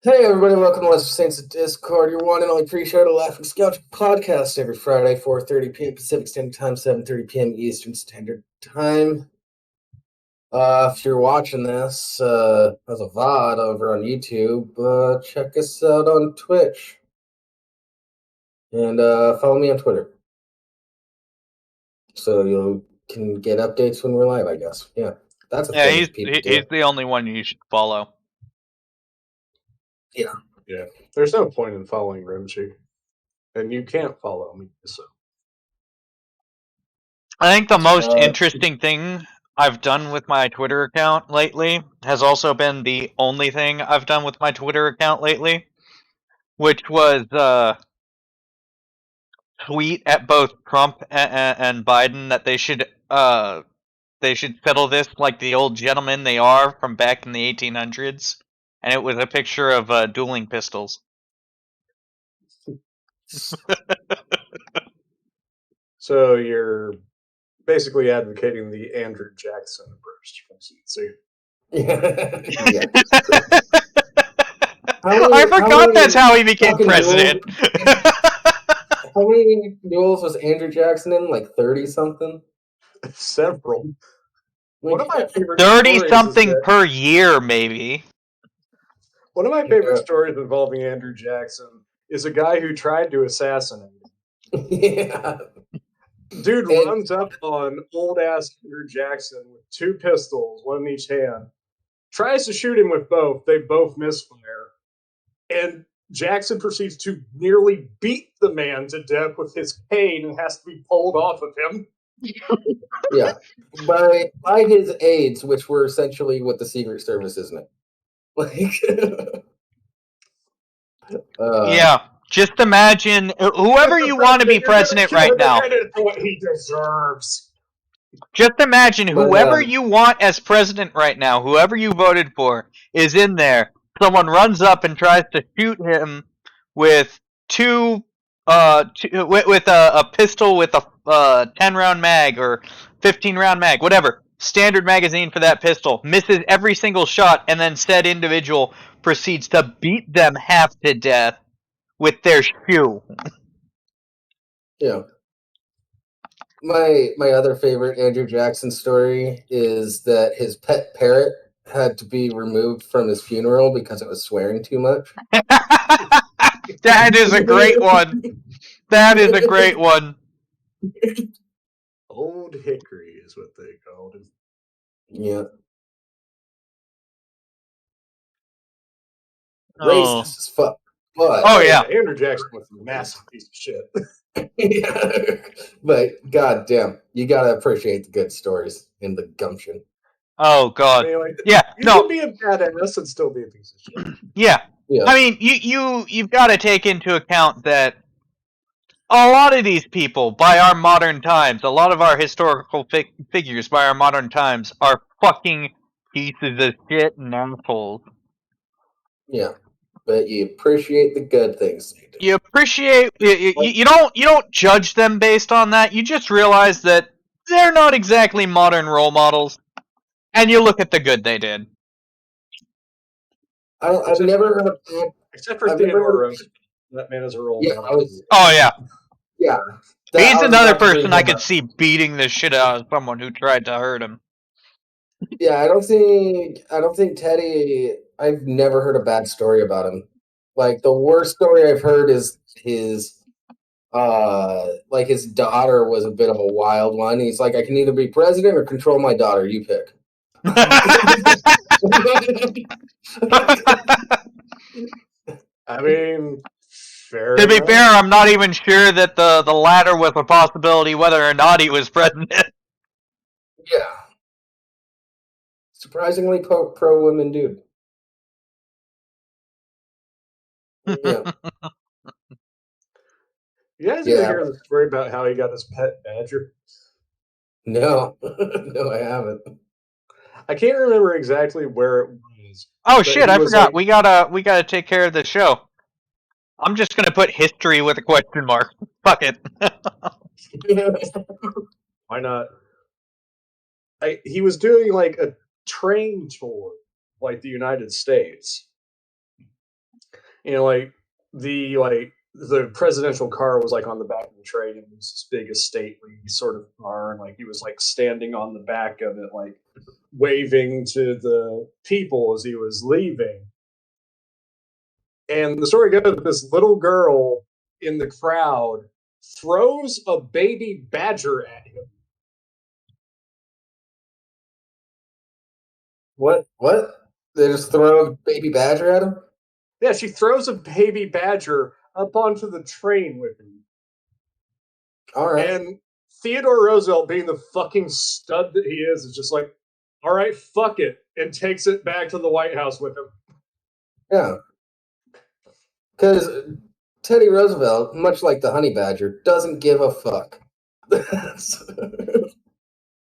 Hey everybody, welcome to Let's Saints of Discord, your one and only pre-show to Laughing Scout podcast every Friday, 4:30 p.m. Pacific Standard Time, 7:30 p.m. Eastern Standard Time. If you're watching this as a VOD over on YouTube, check us out on Twitch. And follow me on Twitter. So you can get updates when we're live, I guess. Yeah, that's a thing people do. He's the only one you should follow. Yeah. Yeah. There's no point in following Rimshee. And you can't follow me, so. I think the most interesting thing I've done with my Twitter account lately has also been the only thing I've done with my Twitter account lately, which was tweet at both Trump and Biden that they should settle this like the old gentlemen they are from back in the 1800s, and it was a picture of dueling pistols. So you're basically advocating the Andrew Jackson approach from CC. Yeah. I forgot that's how he became president. How many duels was Andrew Jackson in? Like 30-something? Several. One of my favorite 30-something per year, maybe. One of my favorite stories involving Andrew Jackson is a guy who tried to assassinate him. Yeah. Dude runs up on old-ass Andrew Jackson with two pistols, one in each hand, tries to shoot him with both. They both misfire. And Jackson proceeds to nearly beat the man to death with his cane and has to be pulled off of him. Yeah. By his aides, which were essentially what the Secret Service is now. Like, yeah. Just imagine whoever you want to be president right now. What he deserves. Just imagine whoever you want as president right now, whoever you voted for, is in there. Someone runs up and tries to shoot him with with a pistol with a 10-round mag or 15-round mag, whatever. Standard magazine for that pistol. Misses every single shot, and then said individual proceeds to beat them half to death with their shoe. Yeah. My other favorite Andrew Jackson story is that his pet parrot had to be removed from his funeral because it was swearing too much. That is a great one. That is a great one. Old Hickory is what they called him. Yeah. Racist as fuck. But, yeah. Andrew Jackson was a massive piece of shit. Yeah. But goddamn, you gotta appreciate the good stories and the gumption. Oh god. Anyway, yeah. You can be a badass and still be a piece of shit. Yeah. I mean, you've got to take into account that a lot of these people, by our modern times, a lot of our historical figures by our modern times are fucking pieces of shit and assholes. Yeah, but you appreciate the good things they do. You appreciate you don't judge them based on that. You just realize that they're not exactly modern role models, and you look at the good they did. I've never except for Theodore. That man is a role model. Oh yeah. Yeah. He's another person I could see beating the shit out of someone who tried to hurt him. Yeah, I don't think Teddy. I've never heard a bad story about him. Like the worst story I've heard is his daughter was a bit of a wild one. He's like, I can either be president or control my daughter. You pick. I mean, to be fair, I'm not even sure that the latter was a possibility whether or not he was president. Yeah. Surprisingly pro women dude. Yeah. You guys ever hear the story about how he got his pet badger? No. No, I haven't. I can't remember exactly where it was. Oh shit, I forgot. We gotta take care of the show. I'm just gonna put history with a question mark. Fuck it. Why not? He was doing like a train tour, like the United States. the presidential car was on the back of the train, and it was this big stately sort of car, and he was standing on the back of it, waving to the people as he was leaving. And the story goes that this little girl in the crowd throws a baby badger at him. What? They just throw a baby badger at him? Yeah, she throws a baby badger up onto the train with him. All right. And Theodore Roosevelt, being the fucking stud that he is just all right, fuck it, and takes it back to the White House with him. Yeah. Because Teddy Roosevelt, much like the honey badger, doesn't give a fuck.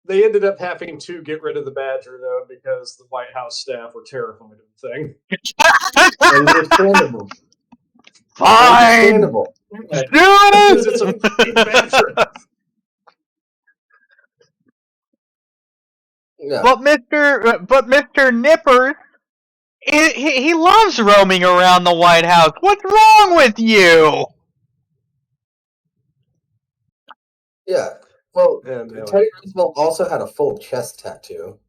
They ended up having to get rid of the badger, though, because the White House staff were terrified of the thing. Understandable. Fine! Understandable. Because it's a fucking badger. Yeah. But Mr. Nippers, he loves roaming around the White House. What's wrong with you? Yeah. Well, Teddy Roosevelt also had a full chest tattoo.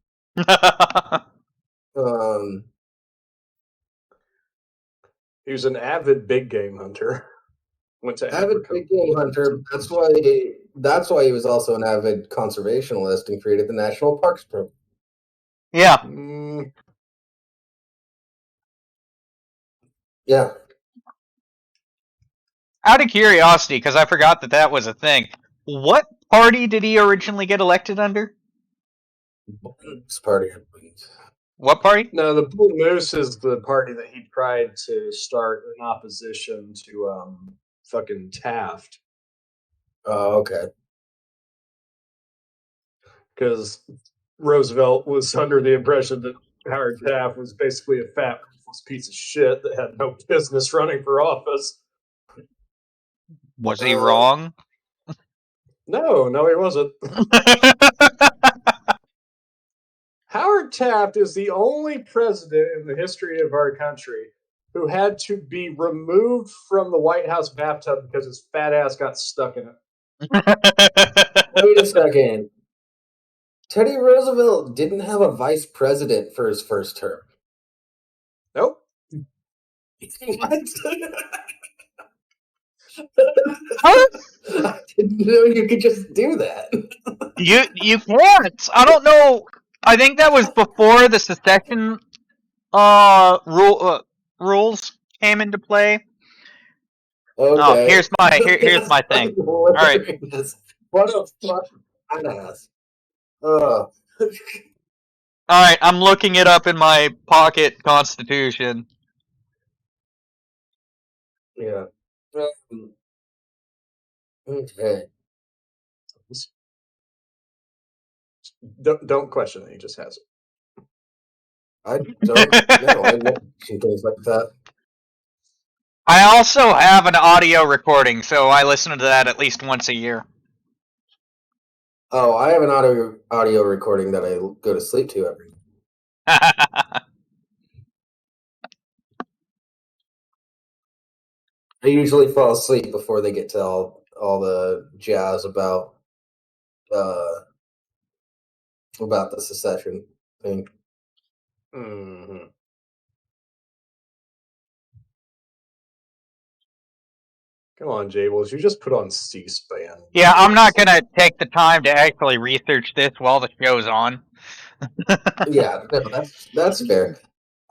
He was an avid big game hunter. Went to avid big game hunter. That's why he was also an avid conservationist and created the National Parks Program. Yeah. Yeah. Out of curiosity, because I forgot that was a thing, what party did he originally get elected under? Bugden's party, I believe. What party? No, the Bull Moose is the party that he tried to start in opposition to fucking Taft. Oh, okay. Because Roosevelt was under the impression that Howard Taft was basically a fat, piece of shit that had no business running for office. Was he wrong? No, he wasn't. Howard Taft is the only president in the history of our country who had to be removed from the White House bathtub because his fat ass got stuck in it. Wait a second. Teddy Roosevelt didn't have a vice president for his first term. Nope. What? I didn't know you could just do that. You can't. I don't know. I think that was before the secession rules came into play. Okay. Oh, here's my thing. All right. What a fucking ass. All right, I'm looking it up in my pocket Constitution. Yeah. Okay. Don't question it. He just has it. I don't know. I know things like that. I also have an audio recording, so I listen to that at least once a year. Oh, I have an audio recording that I go to sleep to every night. I usually fall asleep before they get to all the jazz about the secession thing. Mm-hmm. Come on, Jables, you just put on C-SPAN. Yeah, I'm not gonna take the time to actually research this while the show's on. Yeah, no, that's fair.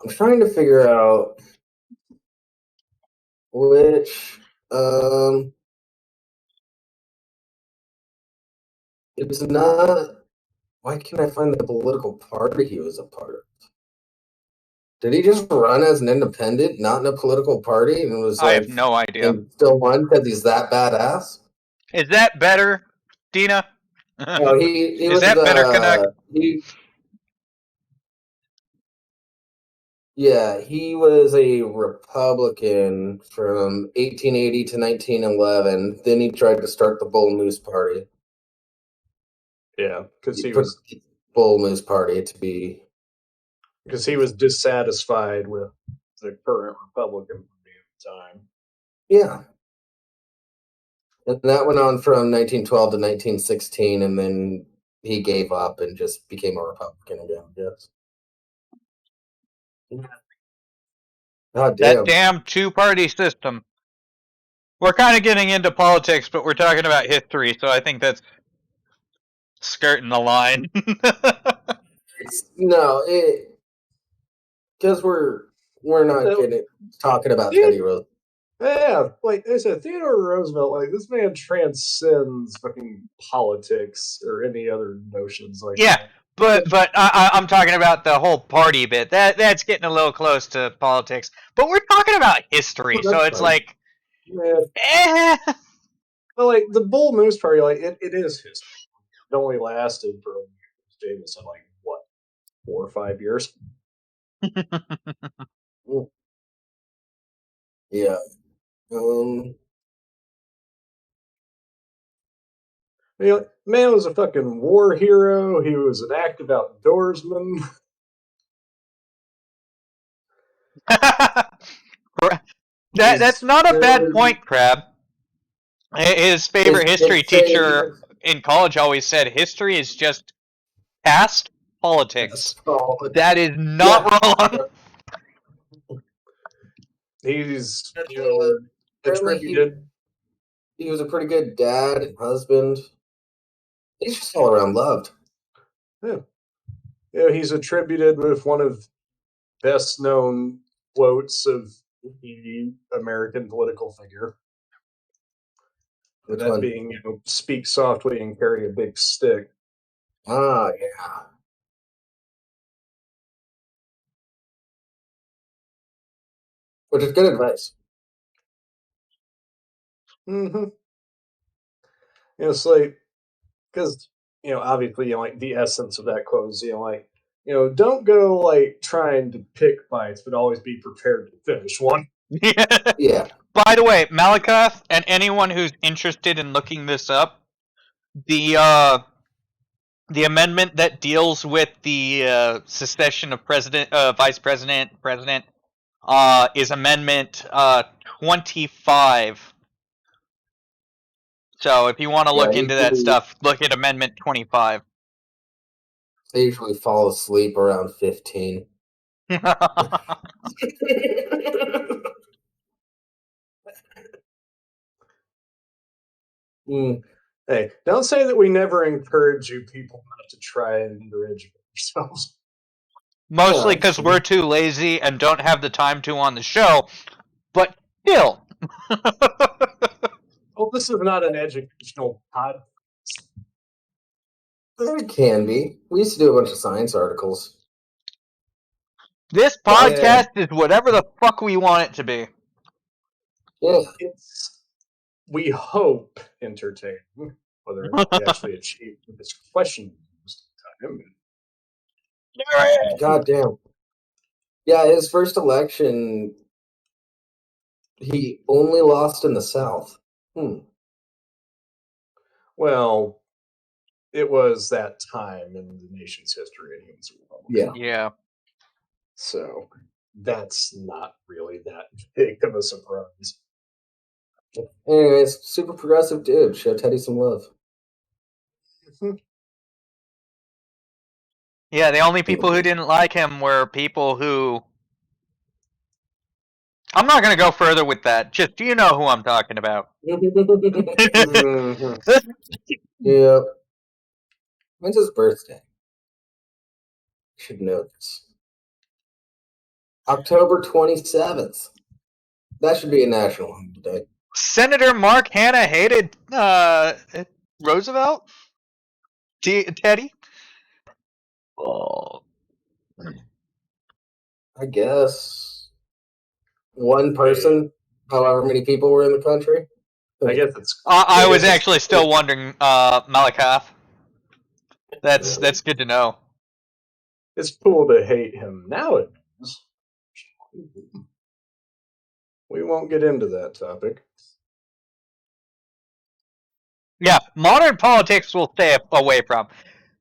I'm trying to figure out which it's not. Why can't I find the political party he was a part of? Did he just run as an independent, not in a political party, and was I have no idea. And still won because he's that badass? Is that better, Dina? No, he Is was, that better, Canuck? He was a Republican from 1880 to 1911. Then he tried to start the Bull Moose Party. Yeah, because he was Bull Moose Party to be. Because he was dissatisfied with the current Republican Party at time. Yeah. And that went on from 1912 to 1916, and then he gave up and just became a Republican again, I guess. God damn. That damn two-party system. We're kind of getting into politics, but we're talking about history, so I think that's skirting the line. Because we're not talking about Teddy Roosevelt. Yeah, like I said, Theodore Roosevelt, like this man transcends fucking politics or any other notions like that. But I'm talking about the whole party bit. That's getting a little close to politics. But we're talking about history, so it's fine. But like the Bull Moose Party, like it is history. It only lasted for Jameson like what 4 or 5 years. Yeah. Man was a fucking war hero. He was an active outdoorsman. That's not a bad point, Crab. His favorite history teacher in college always said history is just past politics. That is not wrong. He's attributed. He was a pretty good dad and husband. He's just all around loved. Yeah, he's attributed with one of best known quotes of the American political figure. That being, speak softly and carry a big stick. Ah, yeah. Which is good advice. Mm-hmm. It's like, because, obviously, like the essence of that quote is, don't go like trying to pick fights, but always be prepared to finish one. Yeah. By the way, Malakath, and anyone who's interested in looking this up, the amendment that deals with the secession of vice president, is Amendment 25. So if you want to look into that stuff, look at Amendment 25. I usually fall asleep around 15. Hey, don't say that we never encourage you people not to try and educate yourselves. Mostly because we're too lazy and don't have the time to on the show, but still. Well, this is not an educational podcast. It can be. We used to do a bunch of science articles. This podcast is whatever the fuck we want it to be. Yeah. It's, we hope, entertaining. Whether we actually achieve this question most of the time. God damn. Yeah, his first election, he only lost in the South. Well, it was that time in the nation's history, and he was a Republican. Yeah. So that's not really that big of a surprise. Anyways, super progressive dude. Show Teddy some love. Yeah, the only people who didn't like him were people who... I'm not going to go further with that. Just, you know who I'm talking about. Yeah. When's his birthday? Should know this. October 27th. That should be a national holiday. Senator Mark Hanna hated Roosevelt? Teddy? Oh. I guess. One person, however many people were in the country. I guess it's... I was actually still wondering, Malakath. That's good to know. It's cool to hate him nowadays. We won't get into that topic. Yeah, modern politics we'll stay away from.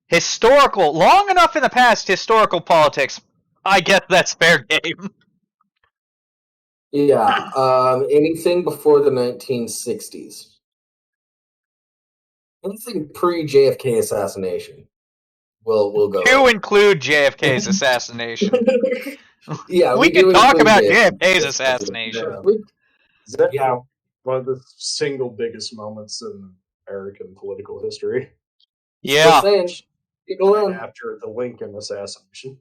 Historical, long enough in the past, historical politics, I guess that's fair game. Yeah, anything before the 1960s. Anything pre-JFK assassination. We'll go. To include JFK's assassination. Yeah, we do could talk include about JFK's JFK assassination. Is that one of the single biggest moments in American political history? Yeah. Just saying. Right after the Lincoln assassination.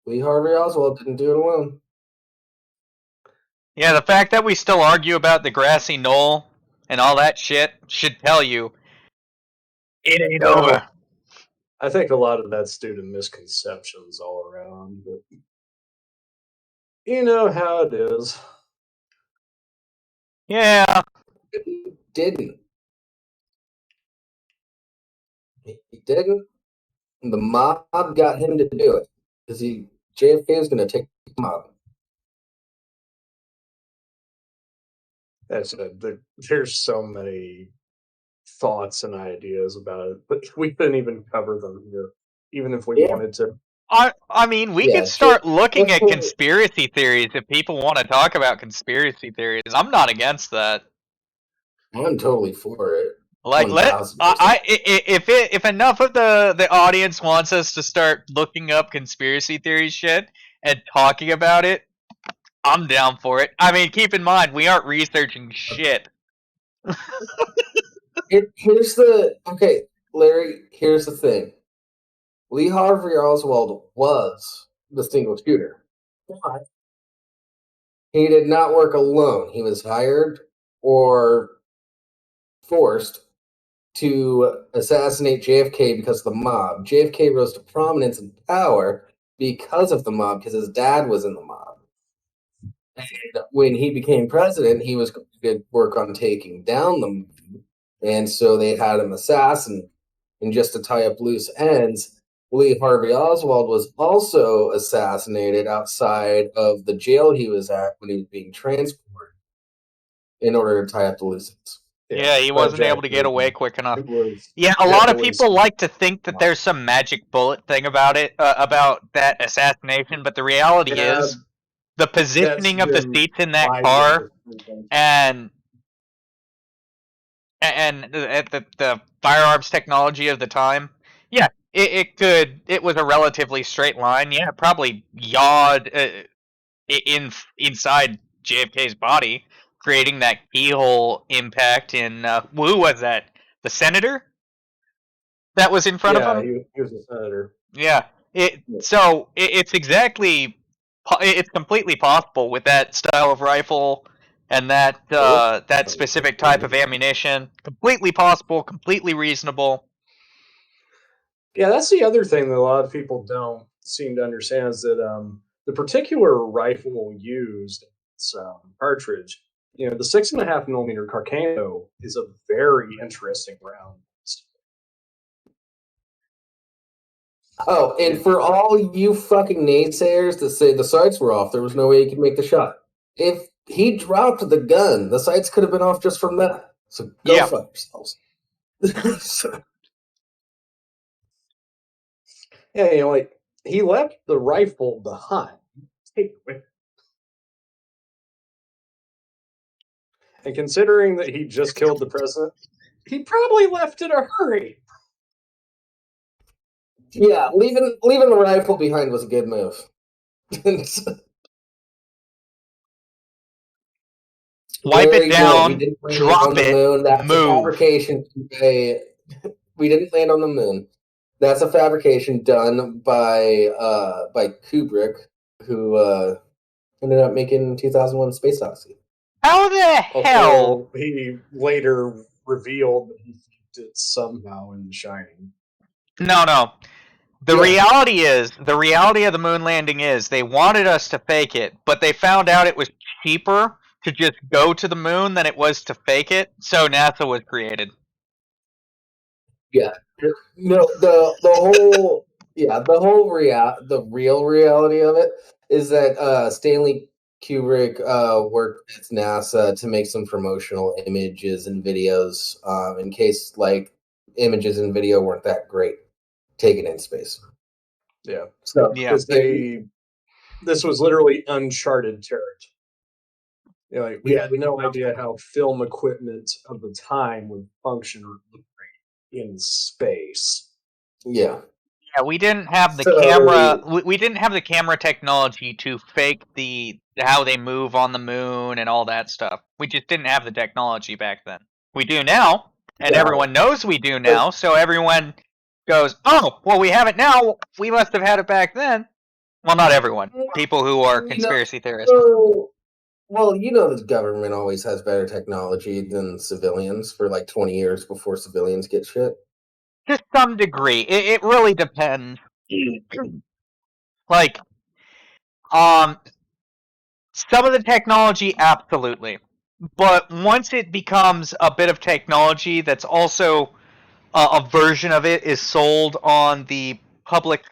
Lee Harvey Oswald didn't do it alone. Yeah, the fact that we still argue about the grassy knoll and all that shit should tell you it ain't over. I think a lot of that's due to misconceptions all around, but you know how it is. Yeah. He didn't. He didn't. And the mob got him to do it because JFK was going to take the mob. There's so many thoughts and ideas about it, but we couldn't even cover them here, even if we wanted to. I mean, we could start looking at conspiracy theories if people want to talk about conspiracy theories. I'm not against that. I'm totally for it. Like, if enough of the audience wants us to start looking up conspiracy theory shit and talking about it, I'm down for it. I mean, keep in mind, we aren't researching shit. Larry, here's the thing. Lee Harvey Oswald was the single shooter. But he did not work alone. He was hired or forced to assassinate JFK because of the mob. JFK rose to prominence and power because of the mob, because his dad was in the mob. And when he became president, he was going to work on taking down the mob. And so they had him assassinate. And just to tie up loose ends, Lee Harvey Oswald was also assassinated outside of the jail he was at when he was being transported in order to tie up the loose ends. Yeah, he wasn't able to get away quick enough. Yeah, a lot of people like to think that there's some magic bullet thing about it, about that assassination, but the reality is the positioning of the seats in that car and the firearms technology of the time. Yeah, it was a relatively straight line. Yeah, it probably yawed inside JFK's body, creating that keyhole impact in who was that? The senator that was in front of him. Yeah, he was a senator. Yeah, it's completely possible with that style of rifle and that that specific type of ammunition. Completely possible, completely reasonable. Yeah, that's the other thing that a lot of people don't seem to understand is that the particular rifle used, its cartridge, the 6.5 millimeter Carcano is a very interesting round. Oh, and for all you fucking naysayers that say the sights were off, there was no way he could make the shot. If he dropped the gun, the sights could have been off just from that. So go fuck yourselves. Yeah, he left the rifle behind. Take it with him. And considering that he just killed the president, he probably left in a hurry. Yeah, leaving the rifle behind was a good move. Wipe it down, drop it, That's move. A fabrication. We didn't land on the moon. That's a fabrication done by Kubrick, who ended up making 2001: Space Odyssey. How the hell? He later revealed that he faked it somehow in The Shining. No. The reality of the moon landing is they wanted us to fake it, but they found out it was cheaper to just go to the moon than it was to fake it, so NASA was created. Yeah. No, the real reality of it is that Stanley Kubrick worked at NASA to make some promotional images and videos in case images and video weren't that great taken in space. Yeah. So this was literally uncharted territory. We had no idea how film equipment of the time would function in space. Yeah. Yeah, we didn't have the camera. We didn't have the camera technology to fake how they move on the moon and all that stuff. We just didn't have the technology back then. We do now, and everyone knows we do now. So everyone goes, "Oh, well, we have it now. We must have had it back then." Well, not everyone. People who are conspiracy theorists. Well, the government always has better technology than civilians for like 20 years before civilians get shit. To some degree. It really depends. Like, some of the technology, absolutely. But once it becomes a bit of technology that's also a version of it is sold on the public,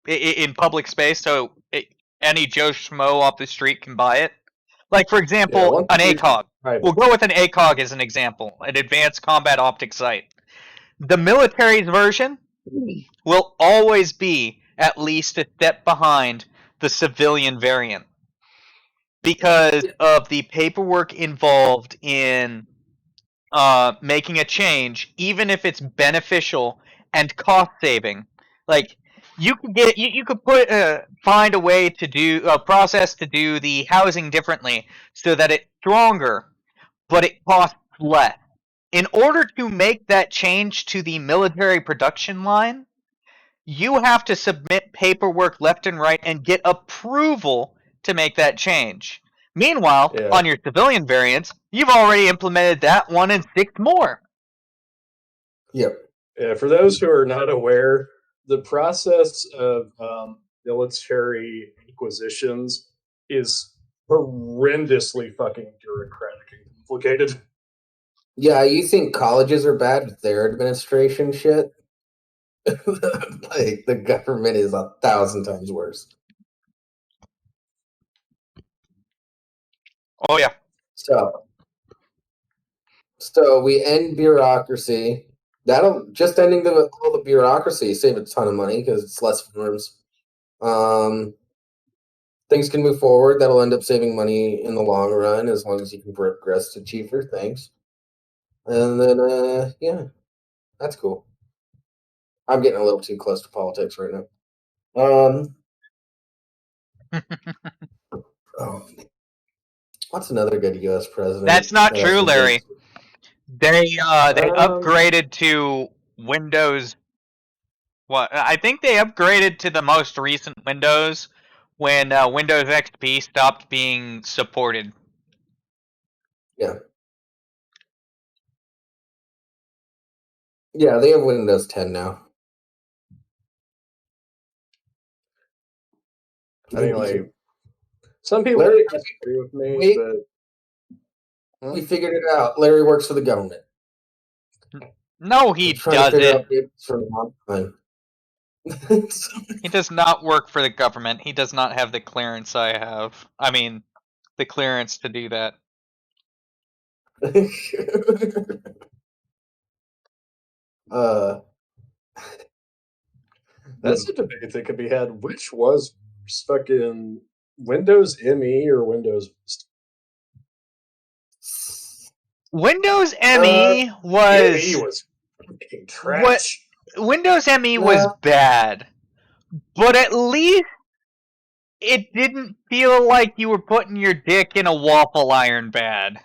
in public space, so any Joe Schmo off the street can buy it. Like, for example, an ACOG. We'll go with an ACOG as an example, an Advanced Combat Optic Sight. The military's version will always be at least a step behind the civilian variant because of the paperwork involved in making a change, even if it's beneficial and cost saving. Like, you could find a way to do a process to do the housing differently so that it's stronger, but it costs less. In order to make that change to the military production line, you have to submit paperwork left and right and get approval to make that change. Meanwhile, on your civilian variants, you've already implemented that one and 6 more. Yep. Yeah, for those who are not aware, the process of military acquisitions is horrendously fucking bureaucratic and complicated. Yeah, you think colleges are bad with their administration shit? Like, the government is 1,000 times worse. Oh, yeah. So we end bureaucracy. Just ending all the bureaucracy save a ton of money because it's less forms. Things can move forward. That'll end up saving money in the long run as long as you can progress to cheaper things. And then, yeah, that's cool. I'm getting a little too close to politics right now. What's another good U.S. president? That's not true, Larry. They upgraded to Windows. What I think they upgraded to the most recent Windows when Windows XP stopped being supported. Yeah. Yeah, they have Windows 10 now. Anyway, some people disagree with me, but we figured it out. Larry works for the government. No, he doesn't. For a long time. He does not work for the government. He does not have the clearance I have. I mean, the clearance to do that. That's a debate that could be had. Which was worse, fucking Windows ME or Windows Vista? Windows ME was fucking trash. Windows ME was bad, but at least it didn't feel like you were putting your dick in a waffle iron bad.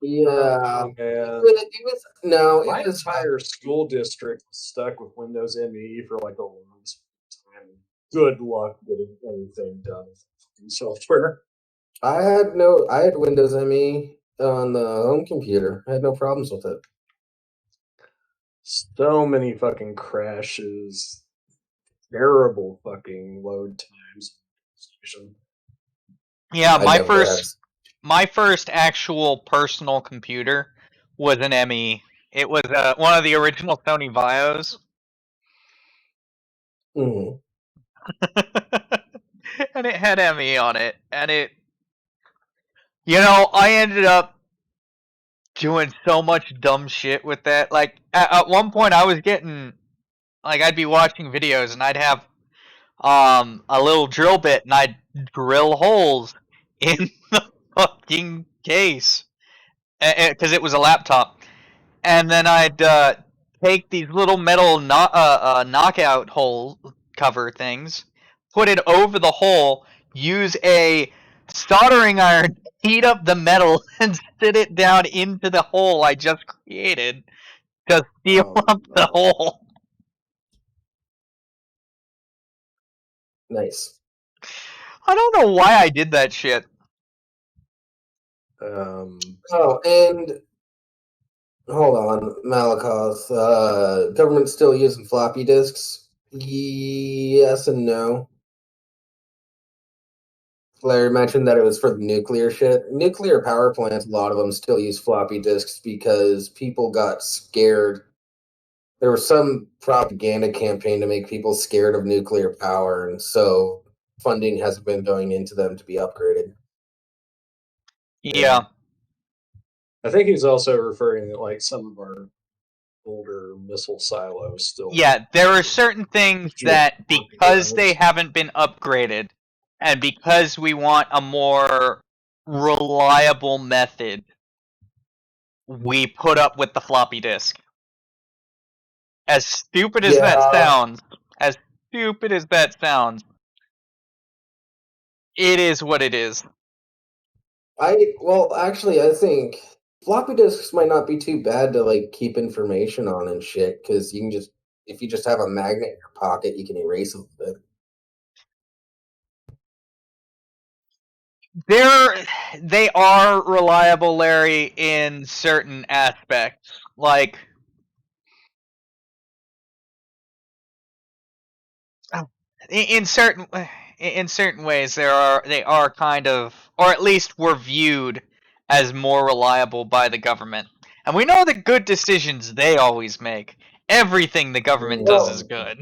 Yeah, my entire school district was stuck with Windows ME for like a long time. Good luck getting anything done with software. I had Windows ME on the home computer. I had no problems with it. So many fucking crashes, terrible fucking load times. Yeah, my first actual personal computer was an ME. It was one of the original Sony Vios. Mm-hmm. And it had ME on it, and I ended up doing so much dumb shit with that. Like, at one point I was getting, like, I'd be watching videos and I'd have a little drill bit and I'd drill holes in the fucking case because it was a laptop, and then I'd take these little metal knockout hole cover things, put it over the hole, use a soldering iron, heat up the metal, and sit it down into the hole I just created to seal up the hole. Nice. I don't know why I did that shit. Oh, and hold on, Malakoth. Government still using floppy disks? Yes and no. Larry mentioned that it was for the nuclear shit. Nuclear power plants, a lot of them still use floppy disks because people got scared. There was some propaganda campaign to make people scared of nuclear power, and so funding hasn't been going into them to be upgraded. Yeah. I think he's also referring to like some of our older missile silos still. Yeah, there are certain things that because they haven't been upgraded, and because we want a more reliable method, we put up with the floppy disk. As stupid as that sounds, it is what it is. Actually, I think floppy disks might not be too bad to like keep information on and shit, because you can just, if you just have a magnet in your pocket, you can erase a little bit. They are reliable, Larry, in certain aspects. Like, in certain ways, they are kind of, or at least were viewed as more reliable by the government. And we know the good decisions they always make. Everything the government does is good.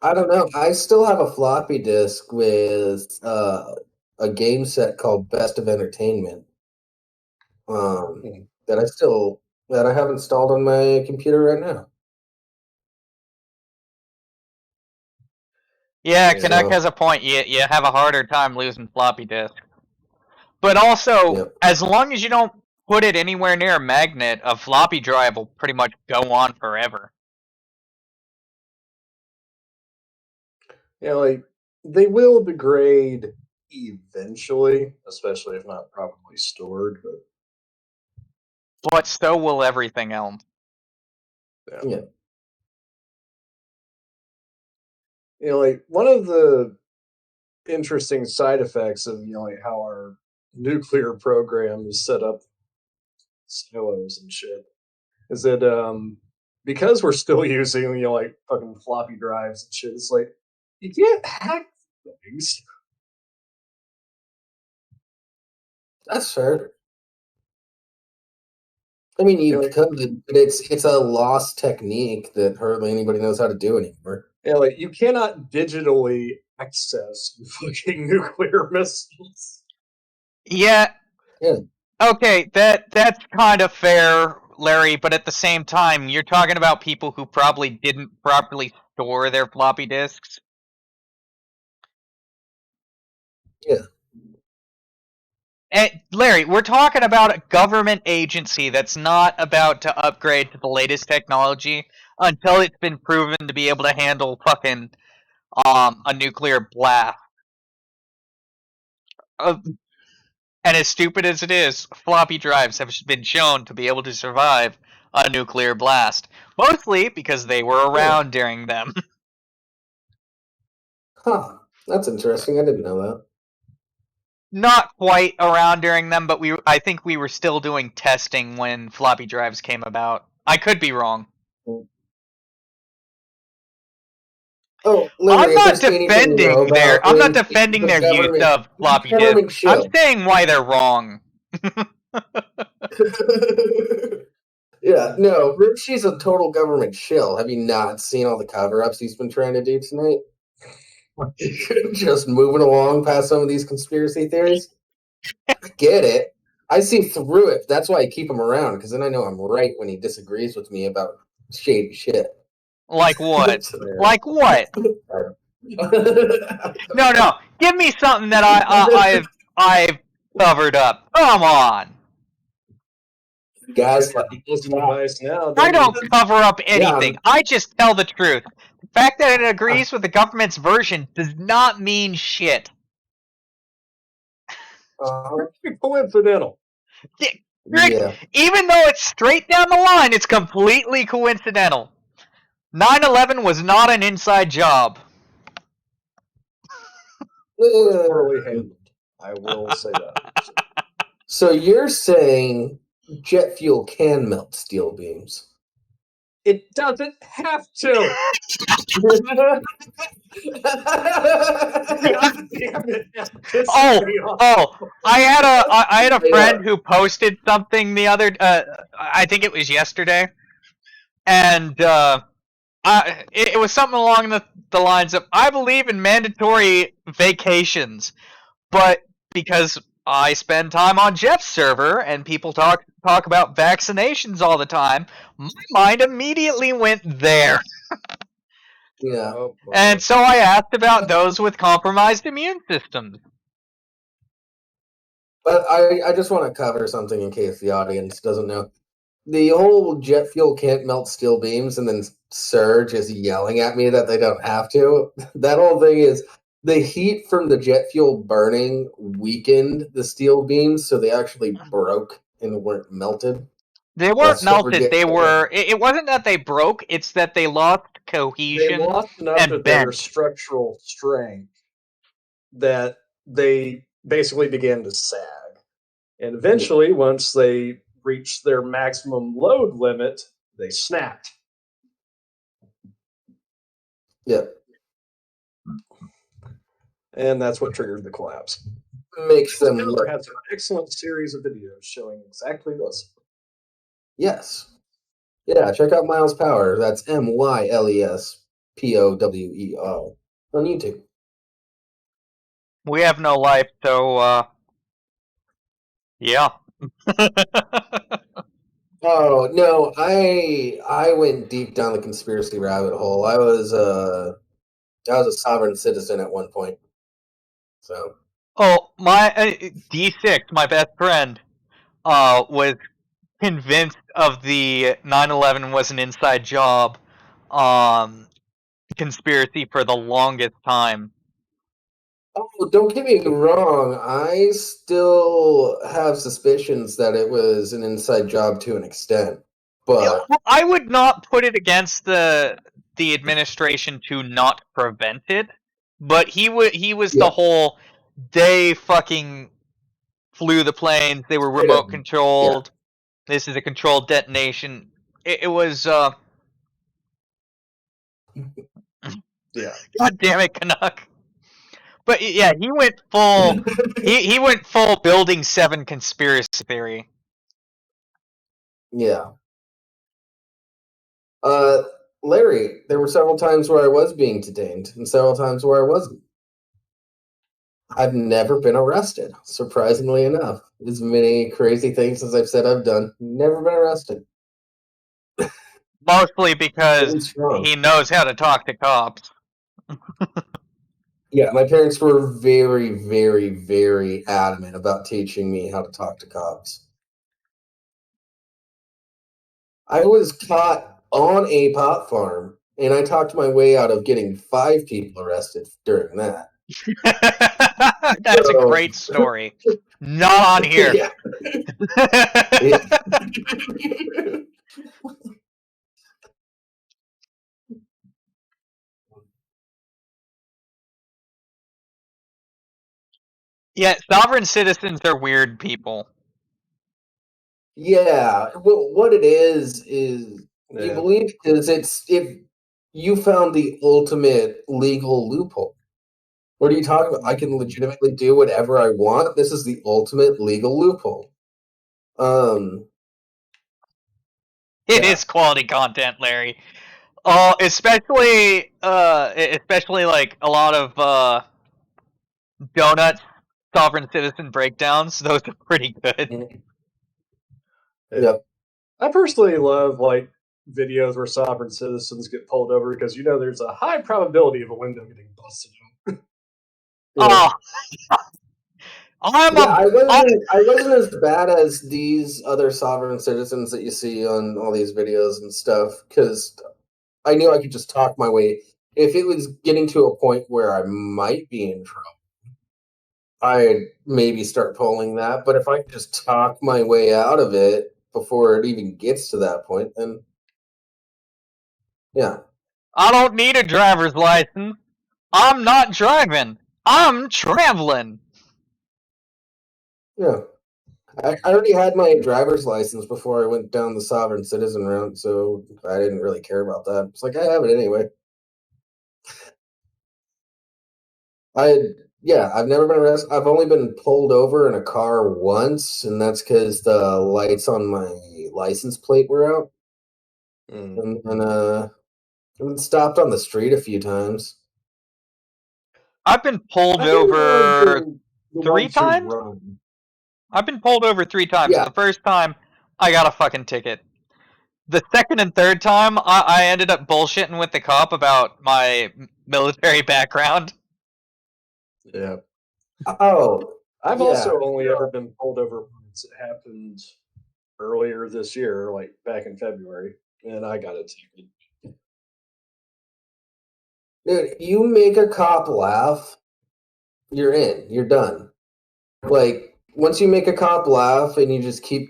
I don't know. I still have a floppy disk with a game set called Best of Entertainment. That I have installed on my computer right now. Yeah, Canuck has a point. You have a harder time losing floppy disks. But also, as long as you don't put it anywhere near a magnet, a floppy drive will pretty much go on forever. Yeah, like they will degrade eventually, especially if not properly stored. But so will everything else. Yeah. You know, like one of the interesting side effects of like how our nuclear program is set up, silos and shit, is that because we're still using like fucking floppy drives and shit, it's like you can't hack things. That's fair. I mean, you could, but it's a lost technique that hardly anybody knows how to do anymore. Yeah, like you cannot digitally access fucking nuclear missiles. Yeah. Okay, that's kind of fair, Larry, but at the same time, you're talking about people who probably didn't properly store their floppy disks. Yeah. And Larry, we're talking about a government agency that's not about to upgrade to the latest technology until it's been proven to be able to handle fucking a nuclear blast. And as stupid as it is, floppy drives have been shown to be able to survive a nuclear blast, mostly because they were around during them. Huh. That's interesting. I didn't know that. Not quite around during them, but I think we were still doing testing when floppy drives came about. I could be wrong. Oh, Larry, I'm not defending their use of floppy disks. I'm saying why they're wrong. Yeah, no, Rimshee's a total government shill. Have you not seen all the cover-ups he's been trying to do tonight? Just moving along past some of these conspiracy theories. I get it. I see through it. That's why I keep him around, because then I know I'm right when he disagrees with me about shady shit. Like what? Like what? No. Give me something that I've covered up. Come on. Guys, device now. I don't cover up anything. Yeah. I just tell the truth. The fact that it agrees with the government's version does not mean shit. Coincidental. Yeah. Even though it's straight down the line, it's completely coincidental. 9/11 was not an inside job. Poorly handled. I will say that. So you're saying jet fuel can melt steel beams? It doesn't have to. God damn it! I had a friend who posted something the other. I think it was yesterday, and it was something along the lines of, "I believe in mandatory vacations, but because I spend time on Jeff's server and people talk about vaccinations all the time, my mind immediately went there." Yeah. And so I asked about those with compromised immune systems. But I just want to cover something in case the audience doesn't know. The whole jet fuel can't melt steel beams, and then Surge is yelling at me that they don't have to. That whole thing is the heat from the jet fuel burning weakened the steel beams, so they actually broke and weren't melted. They weren't melted. They were. It wasn't that they broke. It's that they lost cohesion. They lost enough of their structural strength that they basically began to sag. And eventually, once they reached their maximum load limit, they snapped. Yep. And that's what triggered the collapse. Makes them look. Has an excellent series of videos showing exactly this. Yes. Yeah, check out Miles Power. That's MYLESPOWER on YouTube. We have no life, so yeah. Oh no, I went deep down the conspiracy rabbit hole. I was a sovereign citizen at one point. So. Oh, my D6, my best friend, was convinced of the 9/11 was an inside job conspiracy for the longest time. Oh, don't get me wrong. I still have suspicions that it was an inside job to an extent, but I would not put it against the administration to not prevent it. But he was the whole, they fucking flew the planes. They were remote controlled. Yeah. This is a controlled detonation. It was. Yeah. God damn it, Canuck. But yeah, he went full. he went full Building 7 conspiracy theory. Yeah. Larry, there were several times where I was being detained, and several times where I wasn't. I've never been arrested, surprisingly enough. As many crazy things as I've said I've done, never been arrested. Mostly because he knows how to talk to cops. Yeah, my parents were very, very, very adamant about teaching me how to talk to cops. I was caught on a pot farm, and I talked my way out of getting 5 people arrested during that. That's a great story. Not on here. Yeah. Yeah, sovereign citizens are weird people. Yeah, well, what it is you believe is it's if you found the ultimate legal loophole. What are you talking about? I can legitimately do whatever I want. This is the ultimate legal loophole. It is quality content, Larry. Especially like a lot of Donuts sovereign citizen breakdowns. Those are pretty good. Yep. I personally love like videos where sovereign citizens get pulled over because there's a high probability of a window getting busted out. Oh, I wasn't as bad as these other sovereign citizens that you see on all these videos and stuff, because I knew I could just talk my way. If it was getting to a point where I might be in trouble, I'd maybe start pulling that. But if I could just talk my way out of it before it even gets to that point, then yeah. I don't need a driver's license. I'm not driving. I'm traveling. Yeah. I already had my driver's license before I went down the sovereign citizen route, so I didn't really care about that. It's like I have it anyway. I've never been arrested. I've only been pulled over in a car once, and that's because the lights on my license plate were out. And I've been stopped on the street a few times. I've been pulled I didn't realize over the 3 ones who times. run. I've been pulled over 3 times. Yeah. The first time, I got a fucking ticket. The second and third time, I ended up bullshitting with the cop about my military background. Yeah. Oh, I've yeah. also only ever been pulled over once. It happened earlier this year, like back in February, and I got a ticket. Dude, you make a cop laugh, you're in. You're done. Like, once you make a cop laugh and you just keep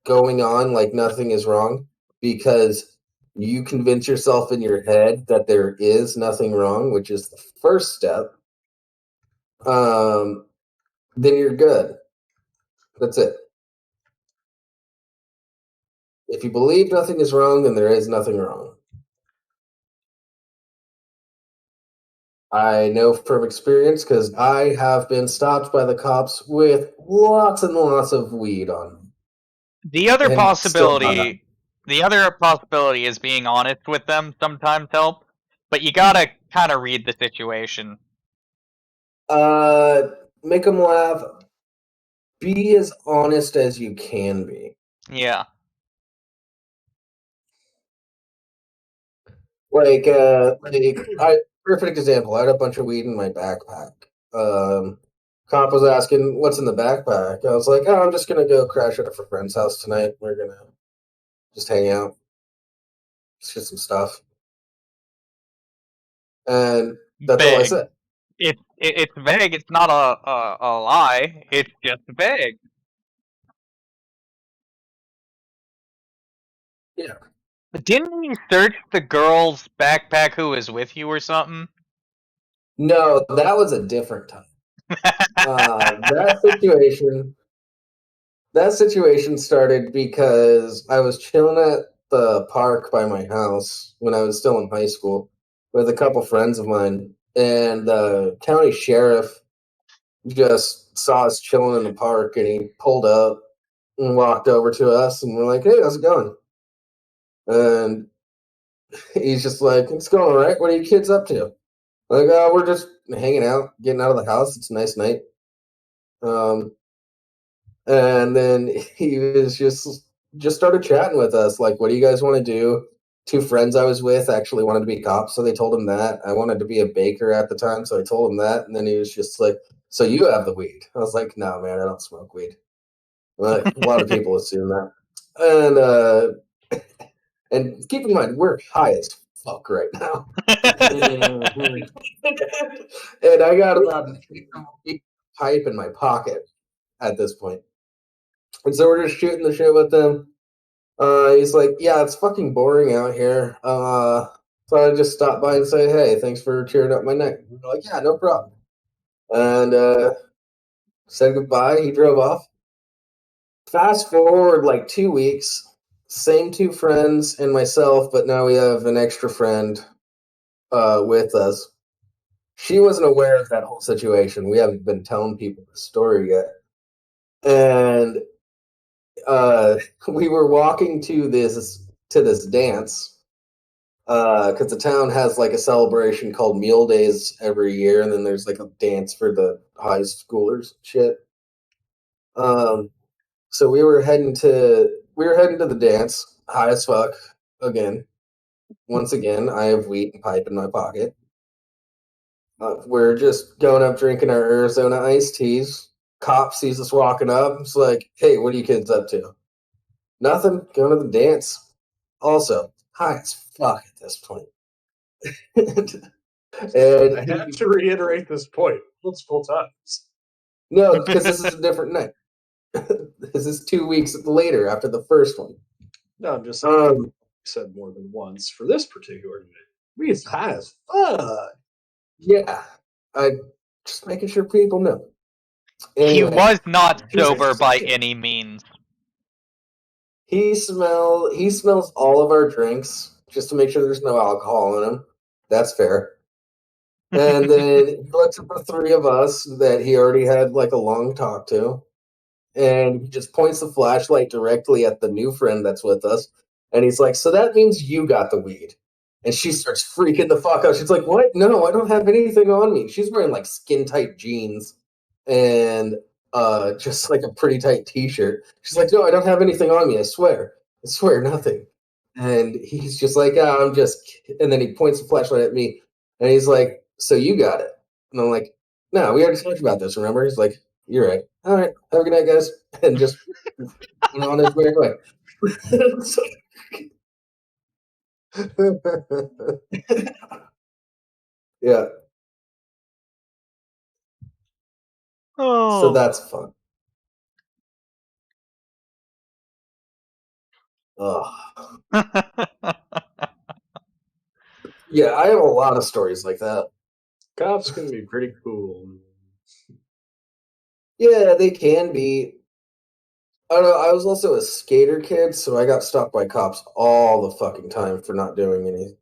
going on like nothing is wrong because you convince yourself in your head that there is nothing wrong, which is the first step, then you're good. That's it. If you believe nothing is wrong, then there is nothing wrong. I know from experience because I have been stopped by the cops with lots and lots of weed on me. The other And still not possibility, is being honest with them sometimes helps, but you gotta kind of read the situation. Make them laugh. Be as honest as you can be. Yeah. Perfect example. I had a bunch of weed in my backpack. Cop was asking, "What's in the backpack?" I was like, "Oh, I'm just gonna go crash at a friend's house tonight. We're gonna just hang out, just get some stuff." And that's all I Vague. said. It's vague. It's not a lie. It's just vague. Yeah. Didn't you search the girl's backpack who was with you or something? No, that was a different time. That situation. That situation started because I was chilling at the park by my house when I was still in high school with a couple friends of mine, and the county sheriff just saw us chilling in the park, and he pulled up and walked over to us, and we're like, "Hey, how's it going?" And he's just like, "It's going all right. What are you kids up to?" Like, we're just hanging out, getting out of the house. It's a nice night. And then he was just started chatting with us, like, "What do you guys want to do?" Two friends I was with actually wanted to be cops, so they told him that. I wanted to be a baker at the time, so I told him that. And then he was just like, "So you have the weed?" I was like, "No, man, I don't smoke weed." Like, a lot of people assume that. And keep in mind, we're high as fuck right now. And I got about a pipe in my pocket at this point. And so we're just shooting the shit with them. He's like, "Yeah, it's fucking boring out here. So I just stopped by and say, hey, thanks for cheering up my night." We're like, "Yeah, no problem." And said goodbye. He drove off. Fast forward like 2 weeks, same two friends and myself, but now we have an extra friend with us. She wasn't aware of that whole situation. We haven't been telling people the story yet. And we were walking to this dance because the town has like a celebration called Meal Days every year, and then there's like a dance for the high schoolers shit. So we were heading to the dance, high as fuck. Again, once again, I have weed and pipe in my pocket. We're just going up drinking our Arizona iced teas, cop sees us walking up. It's like, hey, what are you kids up to? Nothing. Going to the dance. Also, high as fuck at this point. I have to reiterate this point multiple times. No, because this is a different night. This is 2 weeks later after the first one. No, I'm just saying. I said more than once for this particular night. We is high as fuck. Yeah, I just making sure people know. Anyway, he was not sober by any means. He smells all of our drinks just to make sure there's no alcohol in them. That's fair. And then he looks at the three of us that he already had like a long talk to, and he just points the flashlight directly at the new friend that's with us, and he's like, "So that means you got the weed." And she starts freaking the fuck out. She's like, "What? No, I don't have anything on me." She's wearing like skin tight jeans and just like a pretty tight t-shirt. She's like, "No, I don't have anything on me. I swear, nothing." And he's just like, I'm just. And then he points the flashlight at me, and he's like, "So you got it?" And I'm like, "No, we already talked about this. Remember?" He's like, "You're right. All right, have a good night, guys," and just went on his merry way. Yeah. Oh. So that's fun. Yeah, I have a lot of stories like that. Cops can be pretty cool. Yeah, they can be. I don't know. I was also a skater kid, so I got stopped by cops all the fucking time for not doing any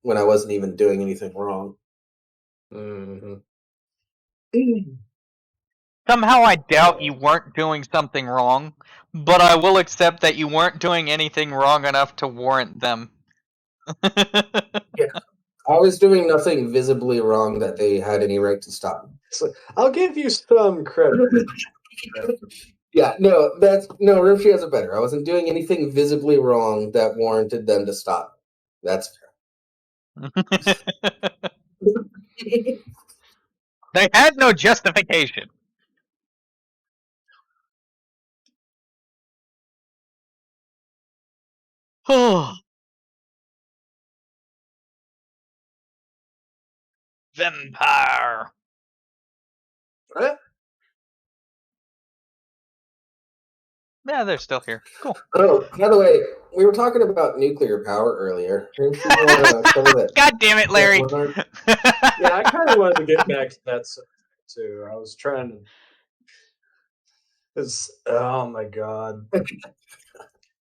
when I wasn't even doing anything wrong. Mm-hmm. Somehow I doubt you weren't doing something wrong, but I will accept that you weren't doing anything wrong enough to warrant them. Yeah. I was doing nothing visibly wrong that they had any right to stop me. So I'll give you some credit. Yeah, no, Rimshee has it better. I wasn't doing anything visibly wrong that warranted them to stop me. That's fair. They had no justification. Vampire. What? Yeah, they're still here. Cool. Oh, by the way, we were talking about nuclear power earlier. Rimshee, you want to cover that? God damn it, Larry. Yeah, I kind of wanted to get back to that subject too. I was trying to. Oh my god,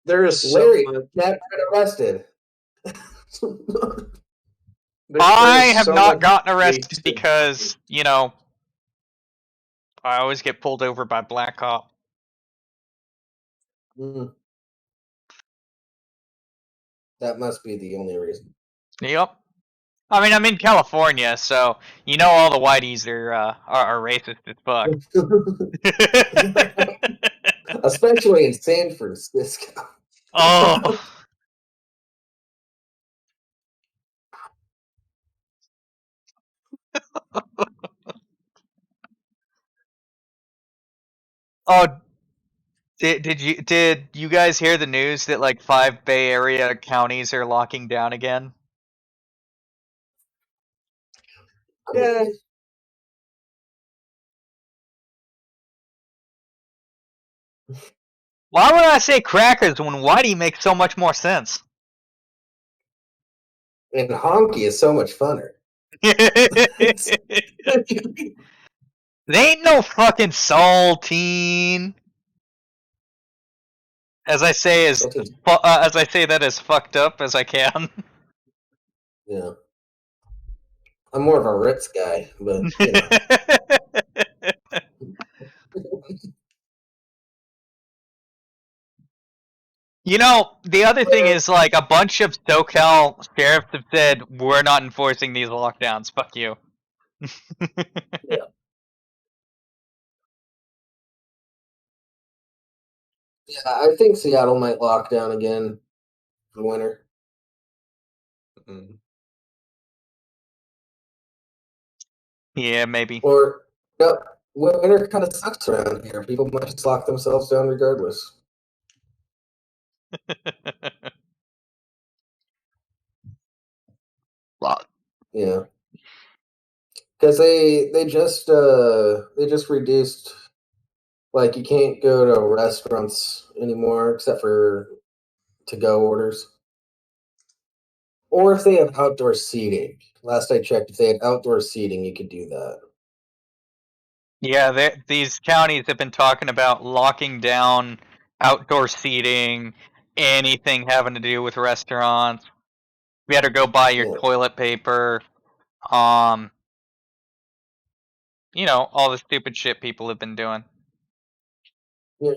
there is so Larry much. got arrested. I have not gotten arrested because, you know, I always get pulled over by black cop. That must be the only reason. Yep. I mean, I'm in California, so you know all the whiteys are racist as fuck. Especially in San Francisco. Oh. Oh, did you guys hear the news that like 5 Bay Area counties are locking down again? Yeah. Why would I say crackers when Whitey makes so much more sense? And honky is so much funner. They ain't no fucking saltine. As I say that as fucked up as I can. Yeah. I'm more of a Ritz guy, but you know. You know, the other thing is, like, a bunch of SoCal sheriffs have said, we're not enforcing these lockdowns, fuck you. Yeah. Yeah, I think Seattle might lock down again for winter. Mm-hmm. Yeah, maybe. Or, no, winter kind of sucks around here. People might just lock themselves down regardless. Yeah, because they just reduced, like, you can't go to restaurants anymore except for to-go orders, or if they have outdoor seating. Last I checked, if they had outdoor seating, you could do that. Yeah, these counties have been talking about locking down outdoor seating, anything having to do with restaurants. You better go buy your toilet paper. You know, all the stupid shit people have been doing. Yeah.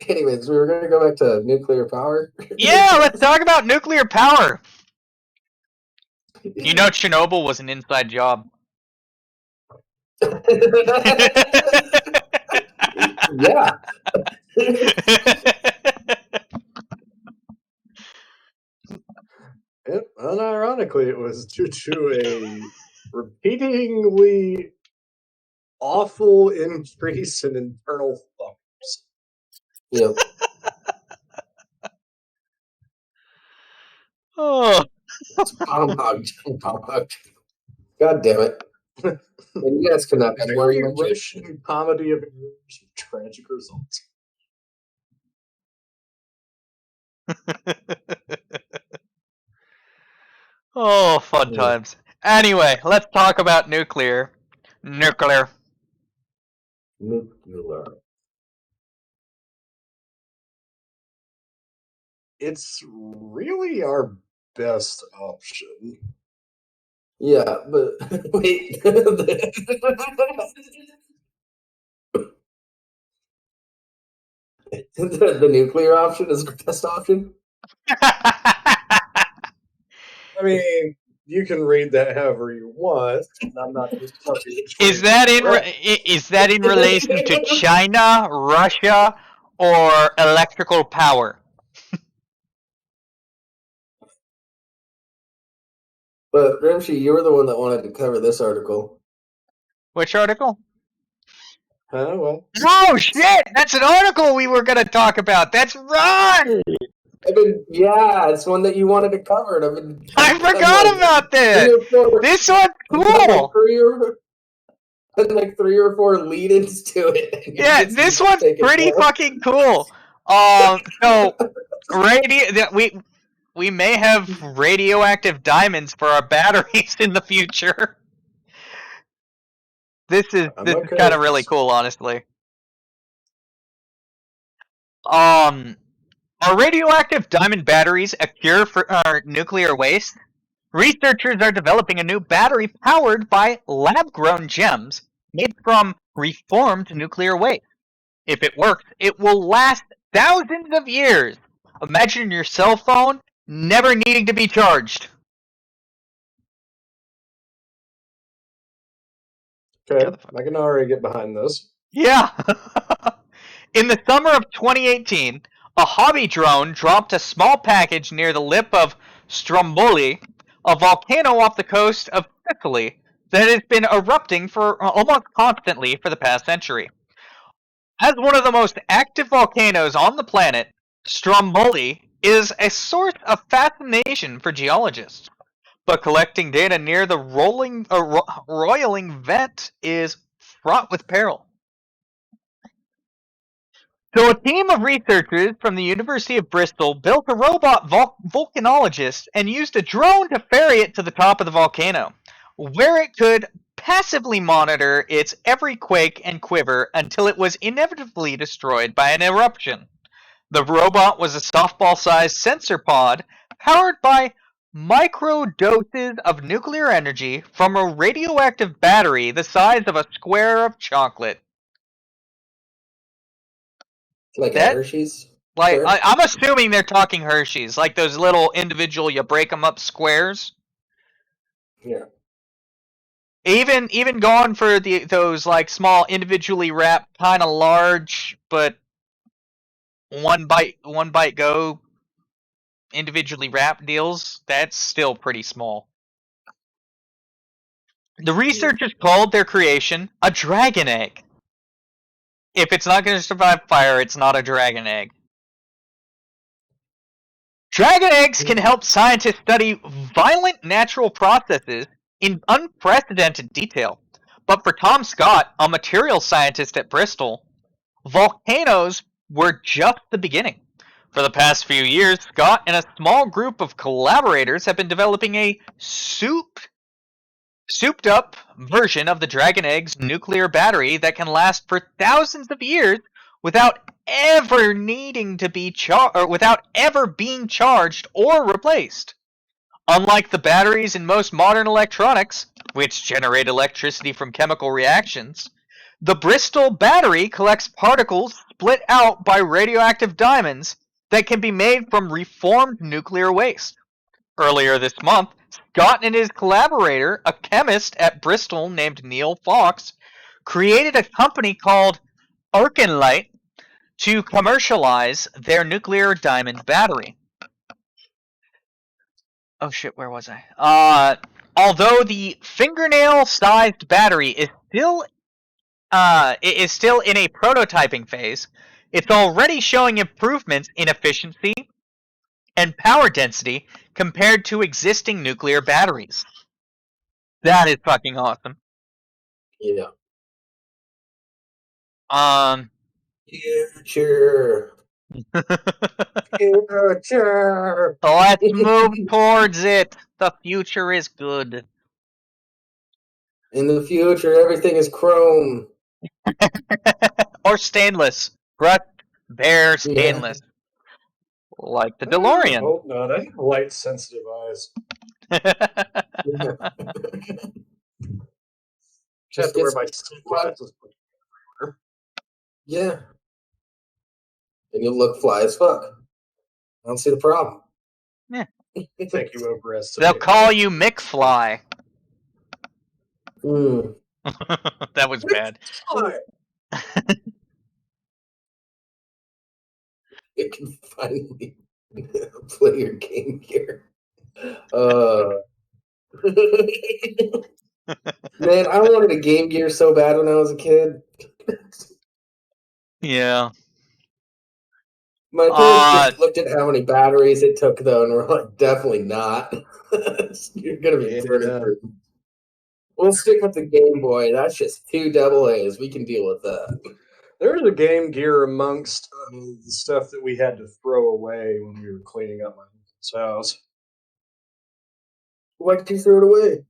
Anyways, we were going to go back to nuclear power. Yeah, let's talk about nuclear power. You know, Chernobyl was an inside job. Yeah. Unironically, it was due to a repeatedly awful increase in internal fires. Yep. Oh. Bomb hugged. God damn it. And you guys could not be Very Russian comedy of errors with tragic results. Oh, fun times. Anyway, let's talk about nuclear. Nuclear. It's really our best option. Yeah, but wait. The nuclear option is the best option? I mean, you can read that however you want. I'm not just Is that in relation to China, Russia, or electrical power? But Rimshee, you were the one that wanted to cover this article. Which article? Well. Oh shit! That's an article we were gonna talk about. That's right. Yeah, it's one that you wanted to cover. I forgot about this. This one's cool. Like 3 or 4 lead-ins to it. Yeah, this one's pretty fucking cool. So we may have radioactive diamonds for our batteries in the future. This is kind of really cool, honestly. Are radioactive diamond batteries a cure for our nuclear waste? Researchers are developing a new battery powered by lab-grown gems made from reformed nuclear waste. If it works, it will last thousands of years. Imagine your cell phone never needing to be charged. Okay, I can already get behind this. Yeah. In the summer of 2018, a hobby drone dropped a small package near the lip of Stromboli, a volcano off the coast of Sicily that has been erupting for almost constantly for the past century. As one of the most active volcanoes on the planet, Stromboli is a source of fascination for geologists. But collecting data near the roiling vent is fraught with peril. So a team of researchers from the University of Bristol built a robot volcanologist and used a drone to ferry it to the top of the volcano, where it could passively monitor its every quake and quiver until it was inevitably destroyed by an eruption. The robot was a softball-sized sensor pod powered by micro doses of nuclear energy from a radioactive battery the size of a square of chocolate. Like a Hershey's? Like, I'm assuming they're talking Hershey's, like those little individual, you break them up squares. Yeah. Even going for those like small individually wrapped, kind of large, but one bite go individually wrapped deals, that's still pretty small. The researchers called their creation a dragon egg. If it's not going to survive fire, it's not a dragon egg. Dragon eggs can help scientists study violent natural processes in unprecedented detail. But for Tom Scott, a materials scientist at Bristol, volcanoes were just the beginning. For the past few years, Scott and a small group of collaborators have been developing a souped up version of the Dragon Egg's nuclear battery that can last for thousands of years without ever needing to be without ever being charged or replaced. Unlike the batteries in most modern electronics, which generate electricity from chemical reactions, the Bristol battery collects particles split out by radioactive diamonds that can be made from reformed nuclear waste. Earlier this month, Scott and his collaborator, a chemist at Bristol named Neil Fox, created a company called Arkenlight to commercialize their nuclear diamond battery. Oh shit, where was I? Although the fingernail-sized battery is still in a prototyping phase, it's already showing improvements in efficiency and power density compared to existing nuclear batteries. That is fucking awesome. Yeah. Future. Future. Let's move towards it. The future is good. In the future, everything is chrome. Or stainless. Brushed, bare, stainless. Yeah. Like the DeLorean. I hope not. I have light sensitive eyes. Just have to wear my glasses. Yeah. And you'll look fly as fuck. I don't see the problem. Yeah. Thank you, overestimate. They'll call you McFly. That was bad. You can finally play your game here. Man, I wanted a Game Gear so bad when I was a kid. Yeah. My parents just looked at how many batteries it took, though, and were like, definitely not. You're going to be burning through. We'll stick with the Game Boy. That's just 2 AA's. We can deal with that. There's a Game Gear amongst the stuff that we had to throw away when we were cleaning up my house. Why did you throw it away?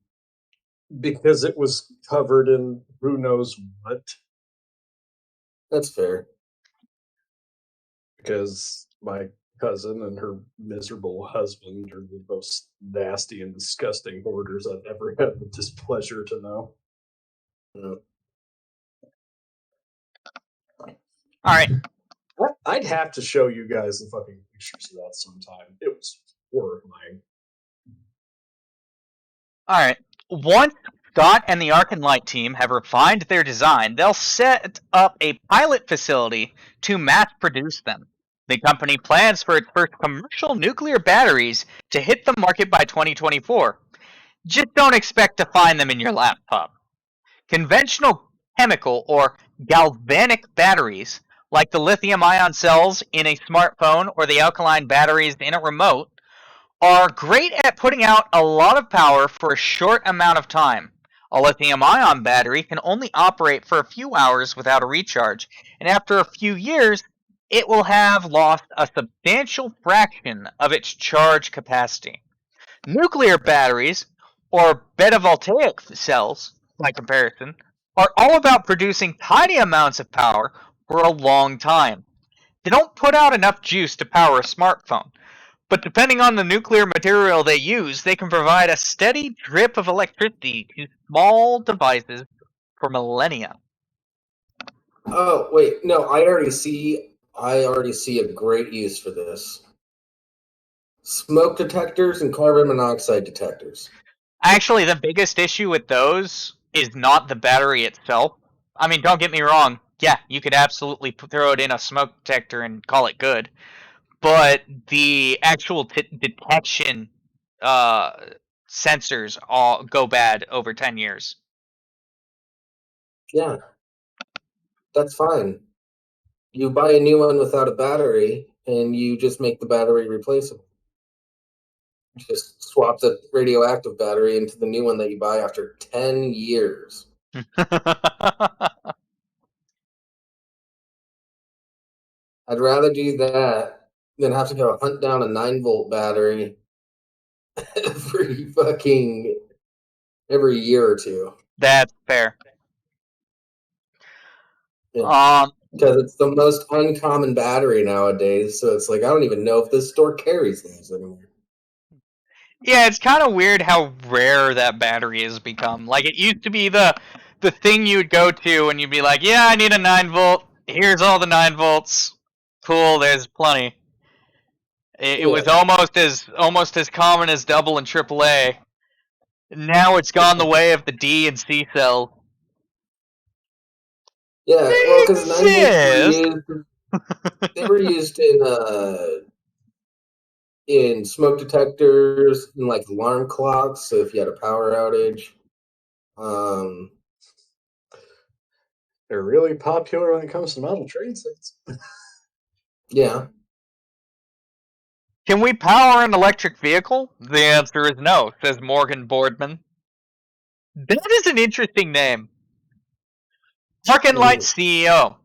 Because it was covered in who knows what. That's fair. Because my cousin and her miserable husband are the most nasty and disgusting hoarders I've ever had the displeasure to know. All right. I'd have to show you guys the fucking pictures of that sometime. It was horrifying. All right. Once Scott and the Arkenlight team have refined their design, they'll set up a pilot facility to mass produce them. The company plans for its first commercial nuclear batteries to hit the market by 2024. Just don't expect to find them in your laptop. Conventional chemical or galvanic batteries, like the lithium-ion cells in a smartphone or the alkaline batteries in a remote, are great at putting out a lot of power for a short amount of time. A lithium-ion battery can only operate for a few hours without a recharge, and after a few years, it will have lost a substantial fraction of its charge capacity. Nuclear batteries, or beta-voltaic cells, by comparison, are all about producing tiny amounts of power for a long time. They don't put out enough juice to power a smartphone, but depending on the nuclear material they use, they can provide a steady drip of electricity to small devices for millennia. Oh, wait, no, I already see a great use for this. Smoke detectors and carbon monoxide detectors. Actually, the biggest issue with those is not the battery itself. I mean, don't get me wrong. Yeah, you could absolutely throw it in a smoke detector and call it good. but the actual detection sensors all go bad over 10 years. Yeah, that's fine. You buy a new one without a battery, and you just make the battery replaceable. Just swap the radioactive battery into the new one that you buy after 10 years. I'd rather do that than have to go hunt down a 9-volt battery every year or two. That's fair. Yeah. Because it's the most uncommon battery nowadays, so it's like I don't even know if this store carries those anymore. Yeah, it's kind of weird how rare that battery has become. Like, it used to be the thing you'd go to and you'd be like, yeah, I need a 9-volt. Here's all the 9 volts. Cool, there's plenty. It was almost as common as double and AAA. Now it's gone the way of the D and C cells. Yeah, well, because 9 volts were used in smoke detectors and like alarm clocks. So if you had a power outage, they're really popular when it comes to model train sets. Yeah. Can we power an electric vehicle? The answer is no, says Morgan Boardman. That is an interesting name. Park and Light CEO.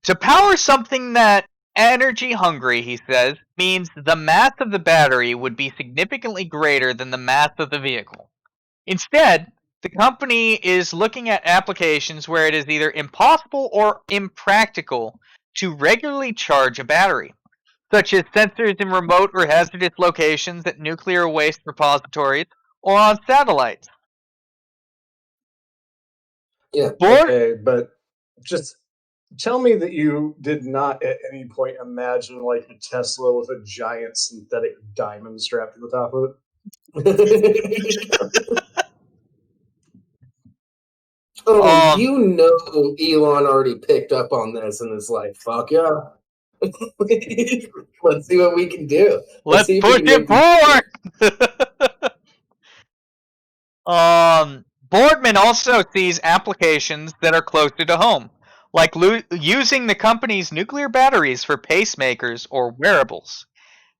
To power something that energy hungry, he says, means the mass of the battery would be significantly greater than the mass of the vehicle. Instead, the company is looking at applications where it is either impossible or impractical to regularly charge a battery, such as sensors in remote or hazardous locations at nuclear waste repositories or on satellites. Yeah. Okay, but just tell me that you did not at any point imagine like a Tesla with a giant synthetic diamond strapped to the top of it. You know Elon already picked up on this and is like, fuck yeah. Let's see what we can do. Let's see if push it forward! Boardman also sees applications that are closer to home, like using the company's nuclear batteries for pacemakers or wearables.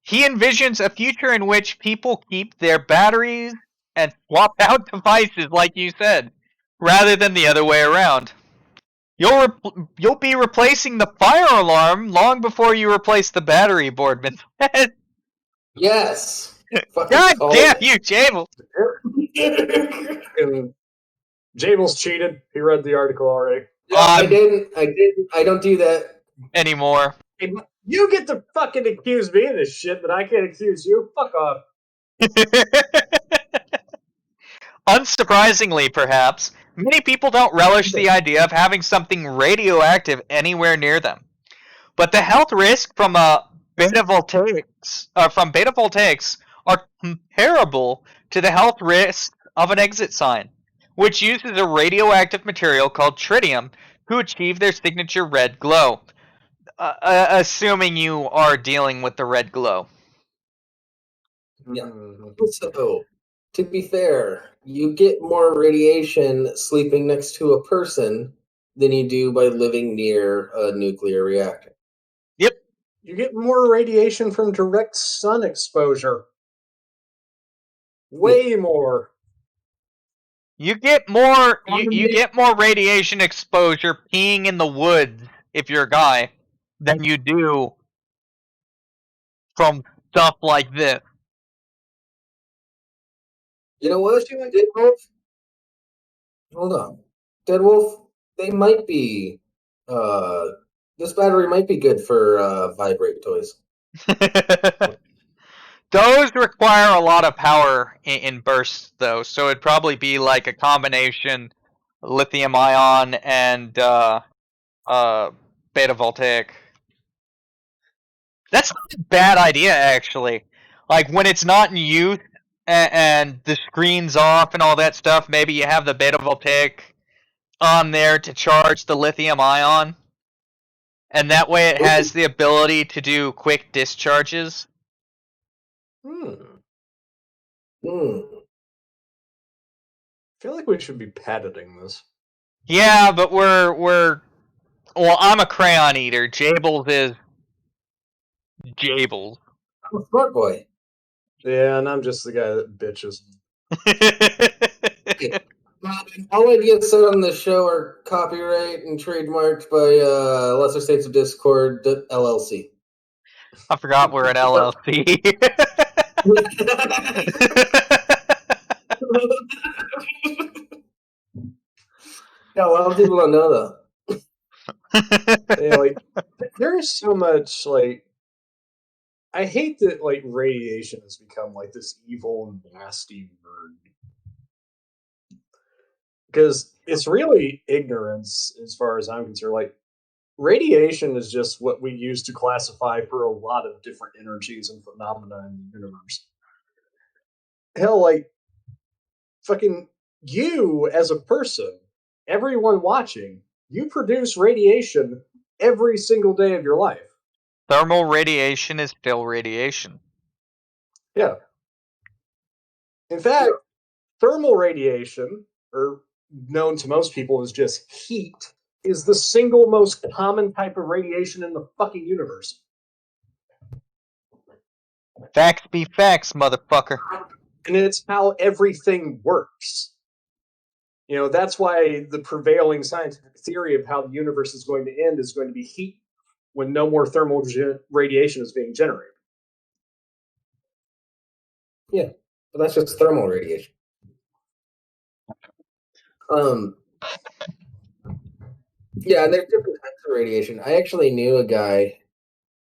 He envisions a future in which people keep their batteries and swap out devices, like you said, rather than the other way around. You'll be replacing the fire alarm long before you replace the battery, Boardman. Yes. God damn you, Jables. And Jables cheated. He read the article already. No, I didn't. I don't do that anymore. You get to fucking accuse me of this shit, but I can't accuse you. Fuck off. Unsurprisingly, perhaps, many people don't relish the idea of having something radioactive anywhere near them. But the health risk from beta voltaics are comparable to the health risk of an exit sign, which uses a radioactive material called tritium to achieve their signature red glow. Assuming you are dealing with the red glow. Yeah. So, to be fair, you get more radiation sleeping next to a person than you do by living near a nuclear reactor. Yep. You get more radiation from direct sun exposure. Way more. You get more you get more radiation exposure peeing in the woods if you're a guy than you do from stuff like this. You know what, Deadwolf? Hold on. Deadwolf, they might be this battery might be good for vibrate toys. Those require a lot of power in bursts, though, so it'd probably be like a combination lithium ion and beta voltaic. That's not a bad idea, actually. Like, when it's not in use and the screen's off and all that stuff, maybe you have the beta voltaic on there to charge the lithium ion. And that way it has the ability to do quick discharges. I feel like we should be patenting this. Yeah, but we're well, I'm a crayon eater. Jables is Jables. I'm a smart boy. Yeah, and I'm just the guy that bitches. All ideas said on the show are copyright and trademarked by Lesser States of Discord LLC. I forgot we're an LLC. Yeah, a lot of people don't know that. Yeah, like there's so much like I hate that like radiation has become like this evil and nasty word. Because it's really ignorance as far as I'm concerned. Like radiation is just what we use to classify for a lot of different energies and phenomena in the universe. Hell, like fucking you as a person, everyone watching, you produce radiation every single day of your life. Thermal radiation is still radiation. Yeah. In fact, thermal radiation, or known to most people as just heat, is the single most common type of radiation in the fucking universe. Facts be facts, motherfucker. And it's how everything works. You know, that's why the prevailing scientific theory of how the universe is going to end is going to be heat when no more thermal radiation is being generated. Yeah, but that's just thermal radiation. Yeah, and there's different types of radiation. I actually knew a guy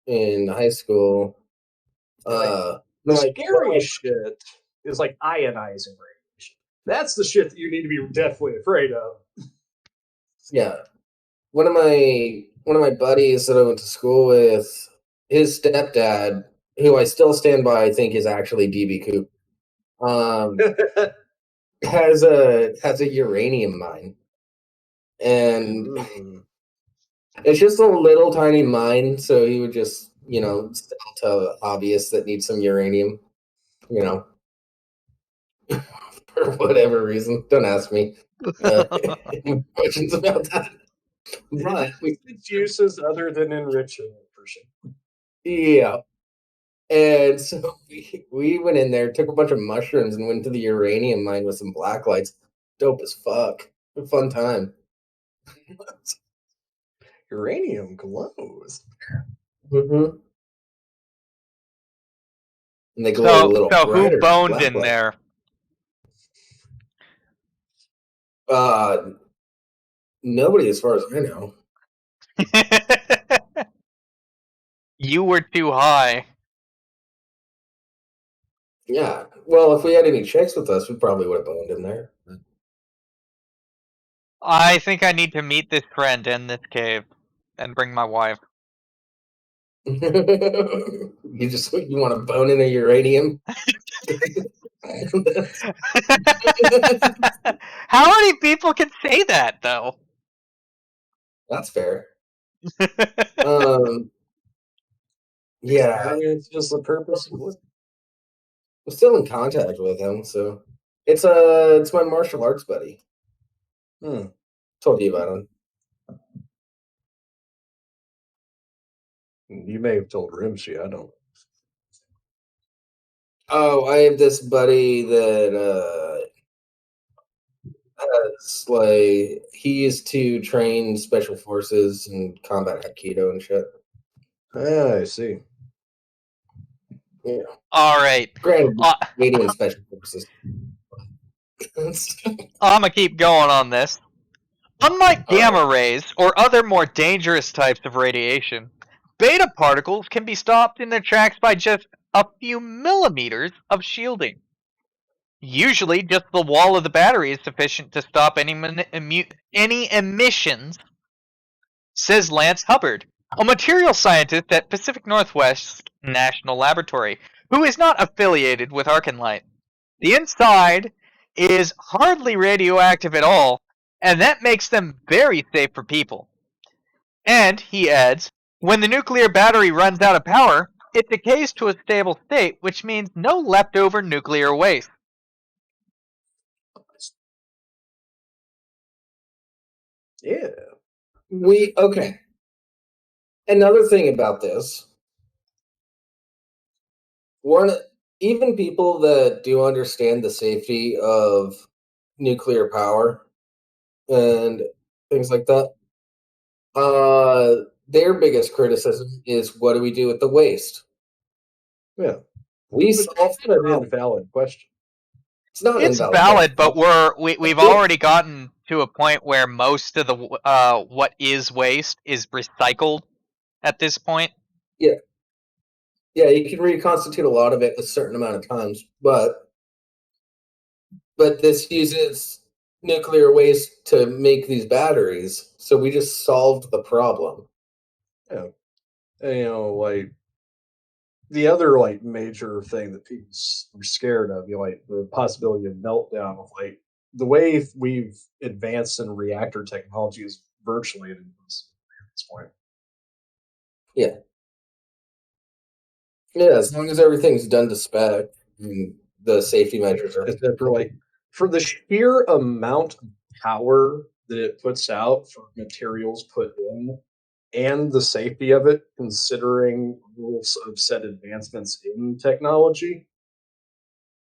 in high school. The scary shit is like ionizing radiation. That's the shit that you need to be deathly afraid of. Yeah, one of my buddies that I went to school with, his stepdad, who I still stand by, I think is actually DB Coop, has a uranium mine, and it's just a little tiny mine. So he would just sell to hobbyists that need some uranium, for whatever reason. Don't ask me any questions about that. But its uses other than enriching for sure. Yeah. And so we went in there, took a bunch of mushrooms, and went to the uranium mine with some black lights. Dope as fuck. A fun time. Uranium glows. Mm-hmm. And they glow a little So brighter. who boned in there? Nobody, as far as I know. You were too high. Yeah. Well, if we had any chicks with us, we probably would have boned in there. I think I need to meet this friend in this cave and bring my wife. You want to bone in a uranium? How many people can say that, though? That's fair. Yeah. It's just the purpose of it. I'm still in contact with him, so it's my martial arts buddy. Told you about him. You may have told Rimshee, I don't. Oh, I have this buddy that has he used to train special forces and combat Aikido and shit. I see. Yeah. All right. Granted, Canadian special forces. I'm gonna keep going on this. Unlike gamma rays or other more dangerous types of radiation, beta particles can be stopped in their tracks by just a few millimeters of shielding. Usually, just the wall of the battery is sufficient to stop any emissions, says Lance Hubbard, a material scientist at Pacific Northwest National Laboratory, who is not affiliated with Arcanlight. The inside is hardly radioactive at all, and that makes them very safe for people. And, he adds, When the nuclear battery runs out of power, it decays to a stable state, which means no leftover nuclear waste. Yeah. Okay. Another thing about this, even people that do understand the safety of nuclear power and things like that, their biggest criticism is, what do we do with the waste? Yeah. We solved an invalid question. It's not It's invalid, valid, but we've already gotten to a point where most of the what is waste is recycled at this point. Yeah, you can reconstitute a lot of it a certain amount of times, but this uses nuclear waste to make these batteries, so we just solved the problem. Yeah, and, like the other major thing that people are scared of, the possibility of meltdown of the way we've advanced in reactor technology is virtually impossible at this point. Yeah, as long as everything's done to spec and the safety measures are for the sheer amount of power that it puts out for materials put in and the safety of it, considering rules of said advancements in technology,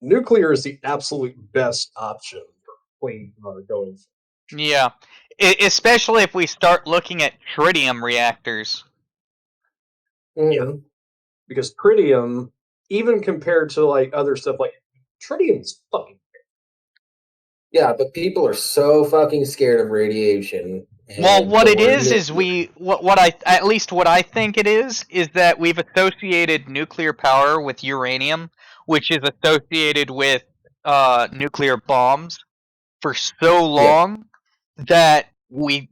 nuclear is the absolute best option for clean power going forward. Yeah, especially if we start looking at tritium reactors. Yeah, because tritium, even compared to other stuff, tritium is fucking. Yeah, but people are so fucking scared of radiation. Well, what it is what I at least what I think it is that we've associated nuclear power with uranium, which is associated with nuclear bombs for so long that we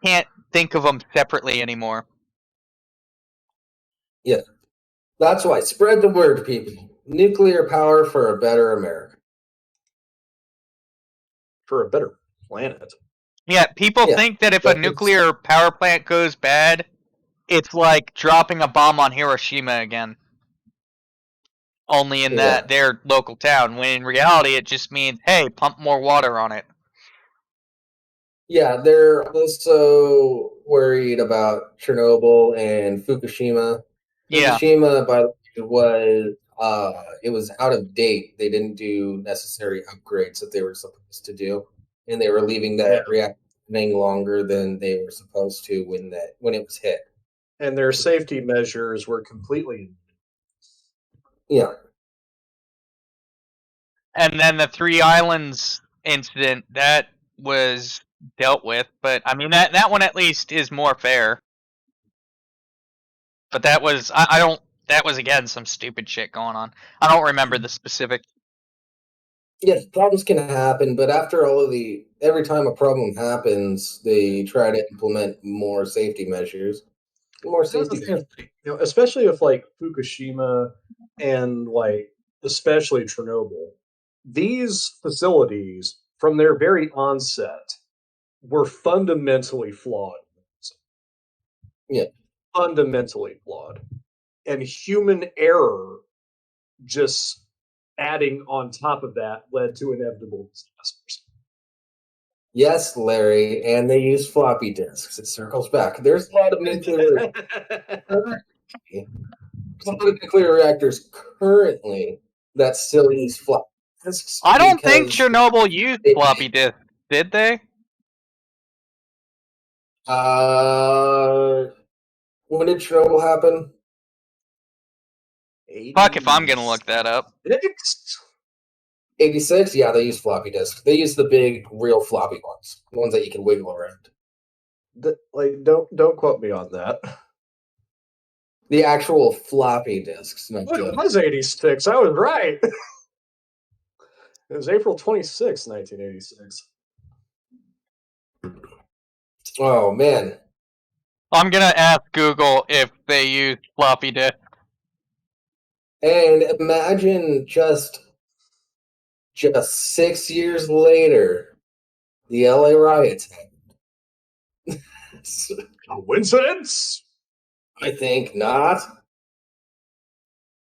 can't think of them separately anymore. Yeah, that's why. Spread the word, people. Nuclear power for a better America. For a better planet. Yeah, people think that if a nuclear power plant goes bad, it's like dropping a bomb on Hiroshima again. Only in their local town, when in reality it just means, hey, pump more water on it. Yeah, they're also worried about Chernobyl and Fukushima. Yeah. Fukushima, by the way, it was out of date. They didn't do necessary upgrades that they were supposed to do, and they were leaving that reactor running longer than they were supposed to when it was hit. And their safety measures were completely. Yeah. And then the Three Islands incident, that was dealt with, but I mean that one at least is more fair. But that was that was again some stupid shit going on. I don't remember the specific. Yes, problems can happen, but after every time a problem happens, they try to implement more safety measures. Especially with Fukushima and especially Chernobyl. These facilities, from their very onset, were fundamentally flawed. Yeah. Fundamentally flawed. And human error just adding on top of that led to inevitable disasters. Yes, Larry, and they use floppy disks. It circles back. There's a lot of nuclear reactors currently that still use floppy disks. I don't think Chernobyl used floppy disks, did they? When did Chernobyl happen? Fuck if I'm gonna look that up. 86? Yeah, they use floppy disks. They use the big, real floppy ones. The ones that you can wiggle around. Don't quote me on that. The actual floppy disks. It was 86. I was right. It was April 26, 1986. Oh, man. I'm gonna ask Google if they use floppy disk. And imagine just 6 years later, the LA riots happened. Coincidence? I think not.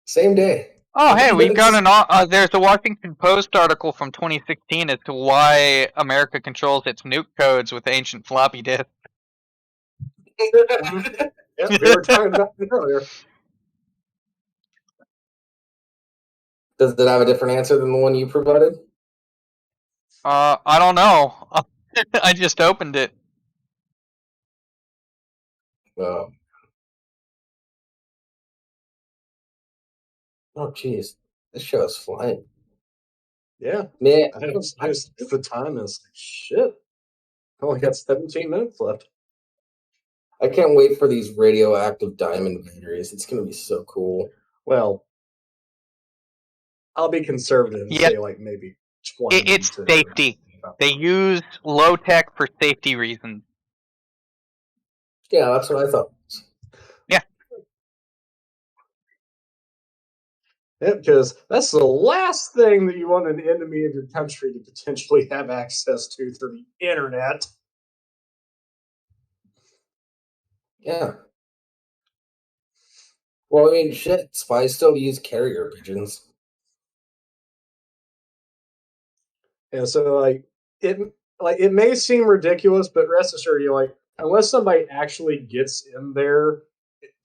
Same day. Oh, hey, we've got there's a Washington Post article from 2016 as to why America controls its nuke codes with ancient floppy disks. Yeah, we were talking about it earlier. Does it have a different answer than the one you provided? I don't know. I just opened it. Oh, jeez. This show is flying. Yeah. Man, I was the time is like, shit. I only got 17 minutes left. I can't wait for these radioactive diamond batteries. It's going to be so cool. Well, I'll be conservative and say like maybe 20. It's safety. They use low tech for safety reasons. Yeah, that's what I thought. Yeah. Yeah, because that's the last thing that you want an enemy of your country to potentially have access to through the internet. Yeah. Well, I mean, shit, spies still use carrier pigeons. And so, it may seem ridiculous, but rest assured, unless somebody actually gets in there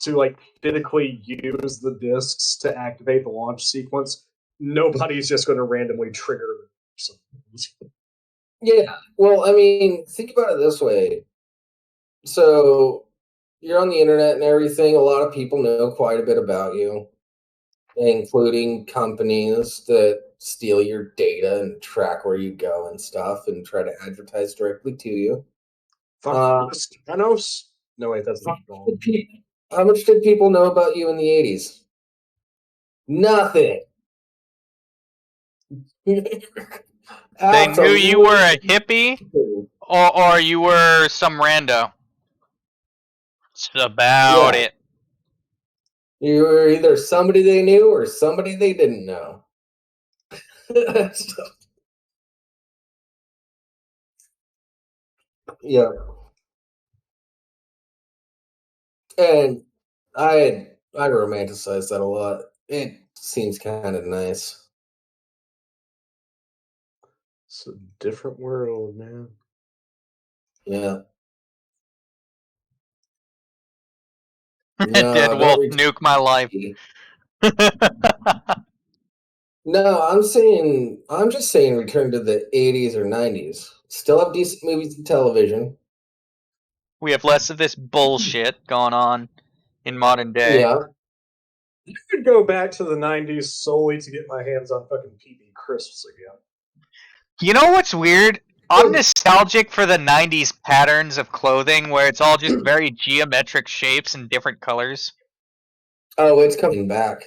to physically use the discs to activate the launch sequence, nobody's just going to randomly trigger something. Yeah. Well, I mean, think about it this way. So you're on the internet and everything. A lot of people know quite a bit about you, including companies that steal your data and track where you go and stuff and try to advertise directly to you. Thanos? No, wait, that's not wrong. How much did people know about you in the 80s? Nothing. They knew you were a hippie or you were some rando. That's about it. You were either somebody they knew or somebody they didn't know. Yeah. And I romanticize that a lot. It seems kind of nice. It's a different world, man. Yeah. Dead Wolf nuke my life. No, I'm just saying return to the 80s or 90s. Still have decent movies and television. We have less of this bullshit going on in modern day. Yeah. You could go back to the 90s solely to get my hands on fucking PB Crisps again. You know what's weird? I'm nostalgic for the 90s patterns of clothing where it's all just very geometric shapes and different colors. Oh, it's coming back.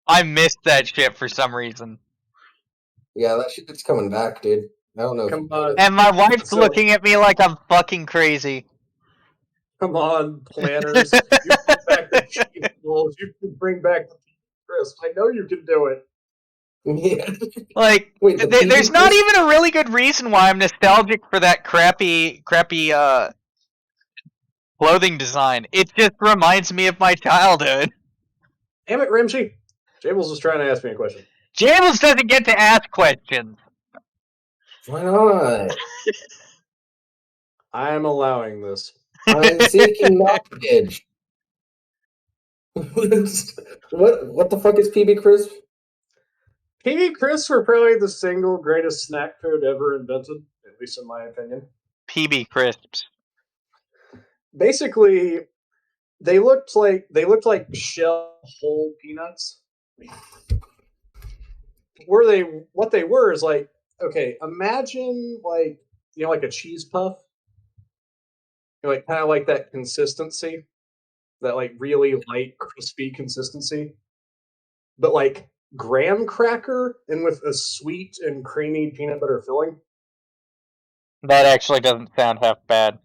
I missed that shit for some reason. Yeah, that shit's coming back, dude. I don't know. And my wife's looking at me like I'm fucking crazy. Come on, planners. You bring back the cheese balls. You can bring back the crisp. I know you can do it. Yeah. Like, wait, there's not even a really good reason why I'm nostalgic for that crappy clothing design. It just reminds me of my childhood. Damn it, Rimshee. Jables was trying to ask me a question. Jables doesn't get to ask questions. Why not? I'm allowing this. I'm seeking knowledge. What the fuck is PB Crisp? PB Crisps were probably the single greatest snack food ever invented, at least in my opinion. PB Crisps. Basically, they looked like shell whole peanuts. What they were is like, okay, imagine like a cheese puff. Like kind of like that consistency, that like really light, crispy consistency. But like graham cracker and with a sweet and creamy peanut butter filling. That actually doesn't sound half bad.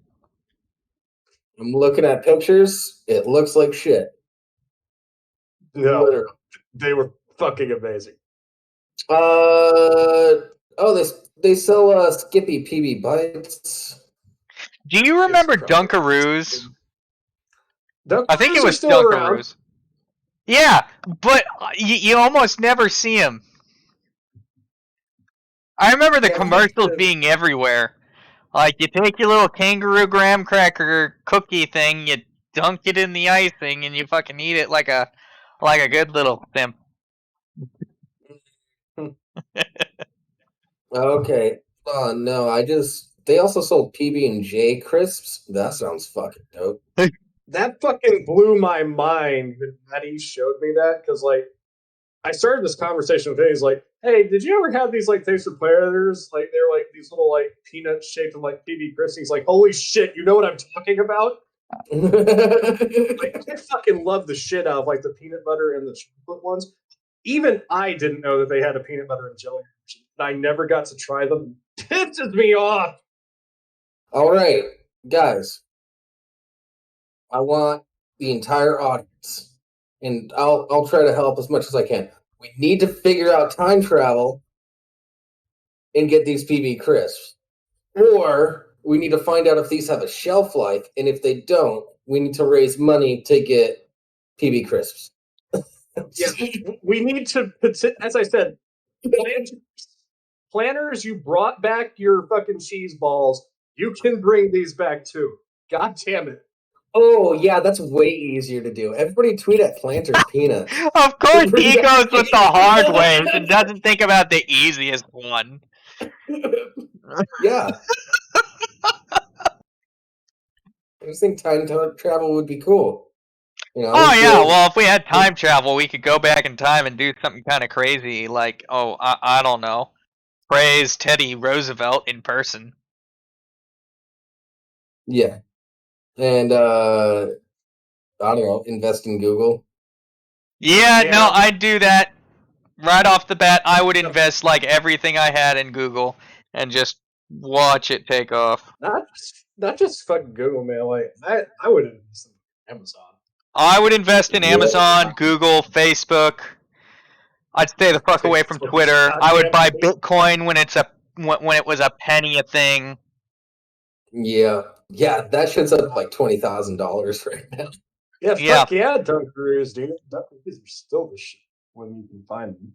I'm looking at pictures. It looks like shit. No, literally. They were fucking amazing. They sell Skippy PB Bites. Do you remember Dunkaroos? I think it was still around. Dunkaroos. Yeah, but you almost never see them. I remember the commercials being everywhere. Like, you take your little kangaroo graham cracker cookie thing, you dunk it in the icing, and you fucking eat it like a good little simp. Okay. Oh no, they also sold PB&J crisps. That sounds fucking dope. That fucking blew my mind when Maddie showed me that, because like I started this conversation with him. He's like, "Hey, did you ever have these like things for Predators? Like they're like these little like peanuts shaped like PB crisps." He's like, "Holy shit, you know what I'm talking about?" Like, I fucking love the shit out of like the peanut butter and the chocolate ones. Even I didn't know that they had a peanut butter and jelly version. I never got to try them. It pisses me off. All right, guys. I want the entire audience, and I'll try to help as much as I can. We need to figure out time travel and get these PB crisps, or we need to find out if these have a shelf life, and if they don't, we need to raise money to get PB crisps. Yeah, we need to, as I said, planners, you brought back your fucking cheese balls. You can bring these back too. God damn it. Oh, yeah, that's way easier to do. Everybody tweet at Planters Peanuts. Of course he goes with the hard ways and doesn't think about the easiest one. Yeah. I just think time travel would be cool. You know, oh yeah, well if we had time travel, we could go back in time and do something kind of crazy, like I don't know, praise Teddy Roosevelt in person. Yeah, and I don't know, invest in Google. Yeah, no, I'd do that right off the bat. I would invest like everything I had in Google and just watch it take off. Not just fucking Google, man. Like I would invest in Amazon. I would invest in Amazon, Google, Facebook. I'd stay the fuck away from Twitter. I would buy Bitcoin when it was a penny a thing. Yeah, that shit's up like $20,000 right now. Yeah, fuck yeah, Dunkaroos, dude. Dunkaroos are still the shit when you can find them.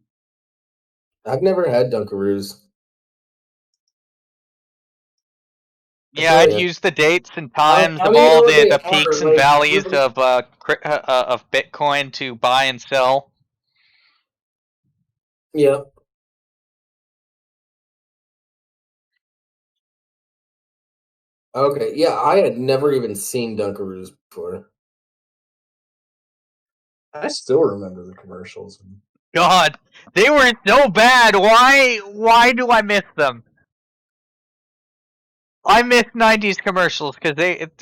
I've never had Dunkaroos. Yeah, I'd use the dates and times of all the peaks and valleys of Bitcoin to buy and sell. Yeah. Okay, yeah, I had never even seen Dunkaroos before. I still remember the commercials. God, they were so bad. Why do I miss them? I miss 90s commercials because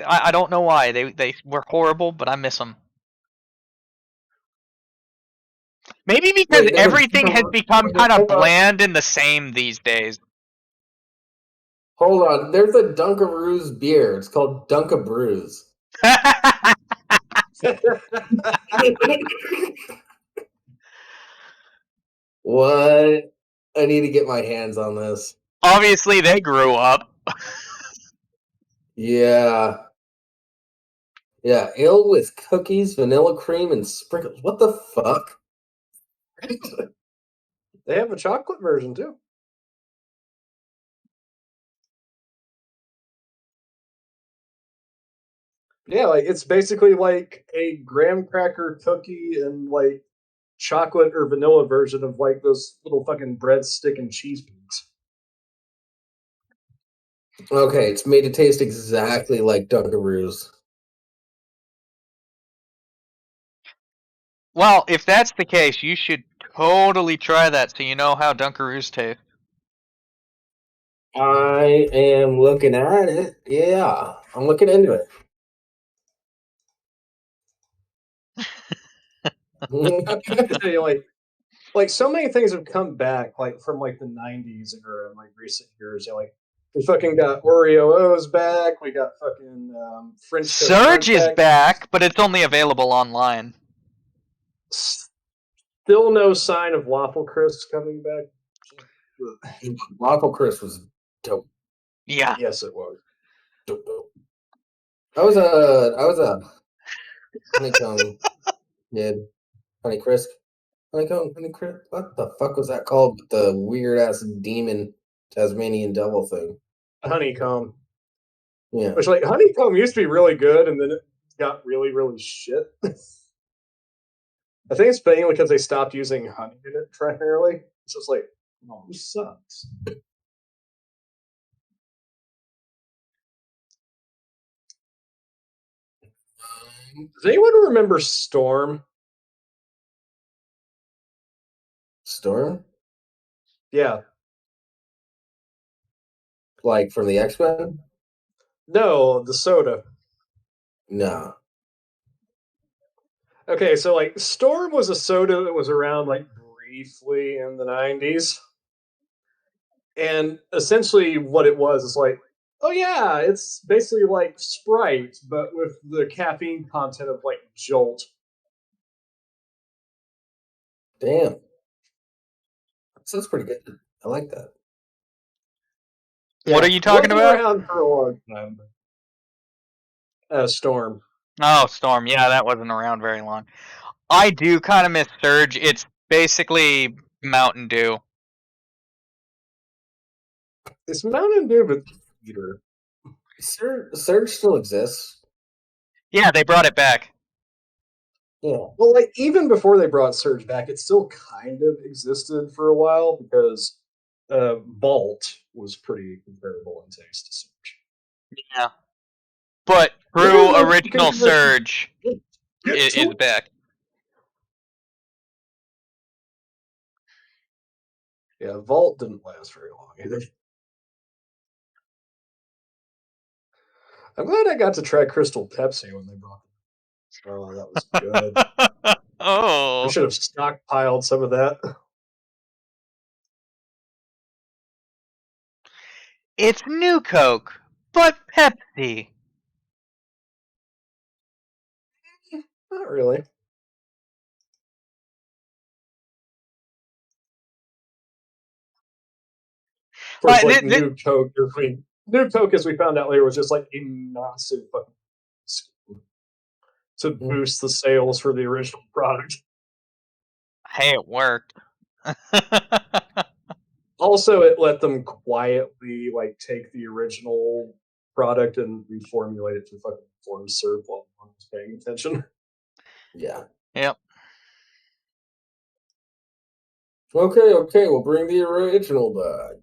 I don't know why. They were horrible, but I miss them. Maybe because everything has become kind of bland and the same these days. Hold on, there's a Dunkaroos beer. It's called Dunkabrews. What? I need to get my hands on this. Obviously, they grew up. Yeah. Yeah, ale with cookies, vanilla cream, and sprinkles. What the fuck? They have a chocolate version too. Yeah, like it's basically like a graham cracker cookie and like chocolate or vanilla version of like those little fucking breadstick and cheese peaks. Okay, it's made to taste exactly like Dunkaroos. Well, if that's the case, you should totally try that so you know how Dunkaroos taste. I am looking at it. Yeah, I'm looking into it. like so many things have come back like from like the 90s era and like recent years. Like we fucking got Oreo O's back. We got fucking French Surge is back, but it's only available online. Still no sign of Waffle Crisps coming back. Waffle Crisp was dope. Yeah. Yes, it was. Dope. I was a Honeycomb Kid, Honeycrisp, Honeycomb, Honeycrisp. What the fuck was that called? The weird ass demon Tasmanian devil thing. Honeycomb. Yeah. Which, like, Honeycomb used to be really good, and then it got really, really shit. I think it's mainly because they stopped using honey in it primarily. It's just like, oh, this sucks. Does anyone remember Storm? Storm? Yeah. Like from the X-Men? No, the soda. No. Okay, so like Storm was a soda that was around like briefly in the 90s. And essentially what it was is like, oh yeah, it's basically like Sprite, but with the caffeine content of like Jolt. Damn. Sounds pretty good. I like that. What are you talking Wasn't about? around for a long time. Storm. Oh, Storm. Yeah, that wasn't around very long. I do kind of miss Surge. It's basically Mountain Dew. It's Mountain Dew, but Peter. Surge still exists. Yeah, they brought it back. Yeah. Well, like even before they brought Surge back, it still kind of existed for a while because Vault was pretty comparable in taste to Surge. Yeah. But true original Surge is back. Yeah, Vault didn't last very long either. I'm glad I got to try Crystal Pepsi when they brought it. Oh, that was good. Oh. I should have stockpiled some of that. It's New Coke, but Pepsi. Not really. Of course, like New Coke, New Coke, as we found out later, was just like a massive fucking scheme to boost the sales for the original product. Hey, it worked. Also, it let them quietly like take the original product and reformulate it to fucking form syrup while no one was paying attention. Yeah. Yep. Okay, we'll bring the original back.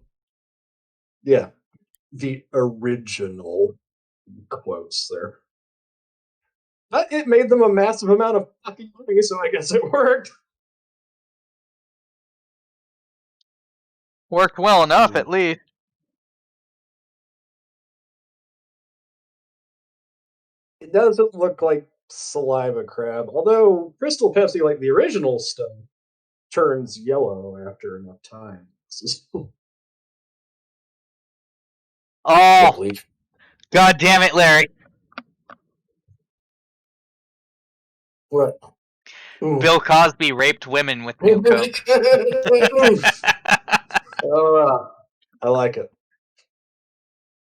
Yeah. The original quotes there. But it made them a massive amount of fucking money, so I guess it worked. Worked well enough, at least. It doesn't look like saliva crab, although Crystal Pepsi, like the original stuff, turns yellow after enough time. Oh, God damn it, Larry. What? Bill Cosby raped women with New Coke. I like it.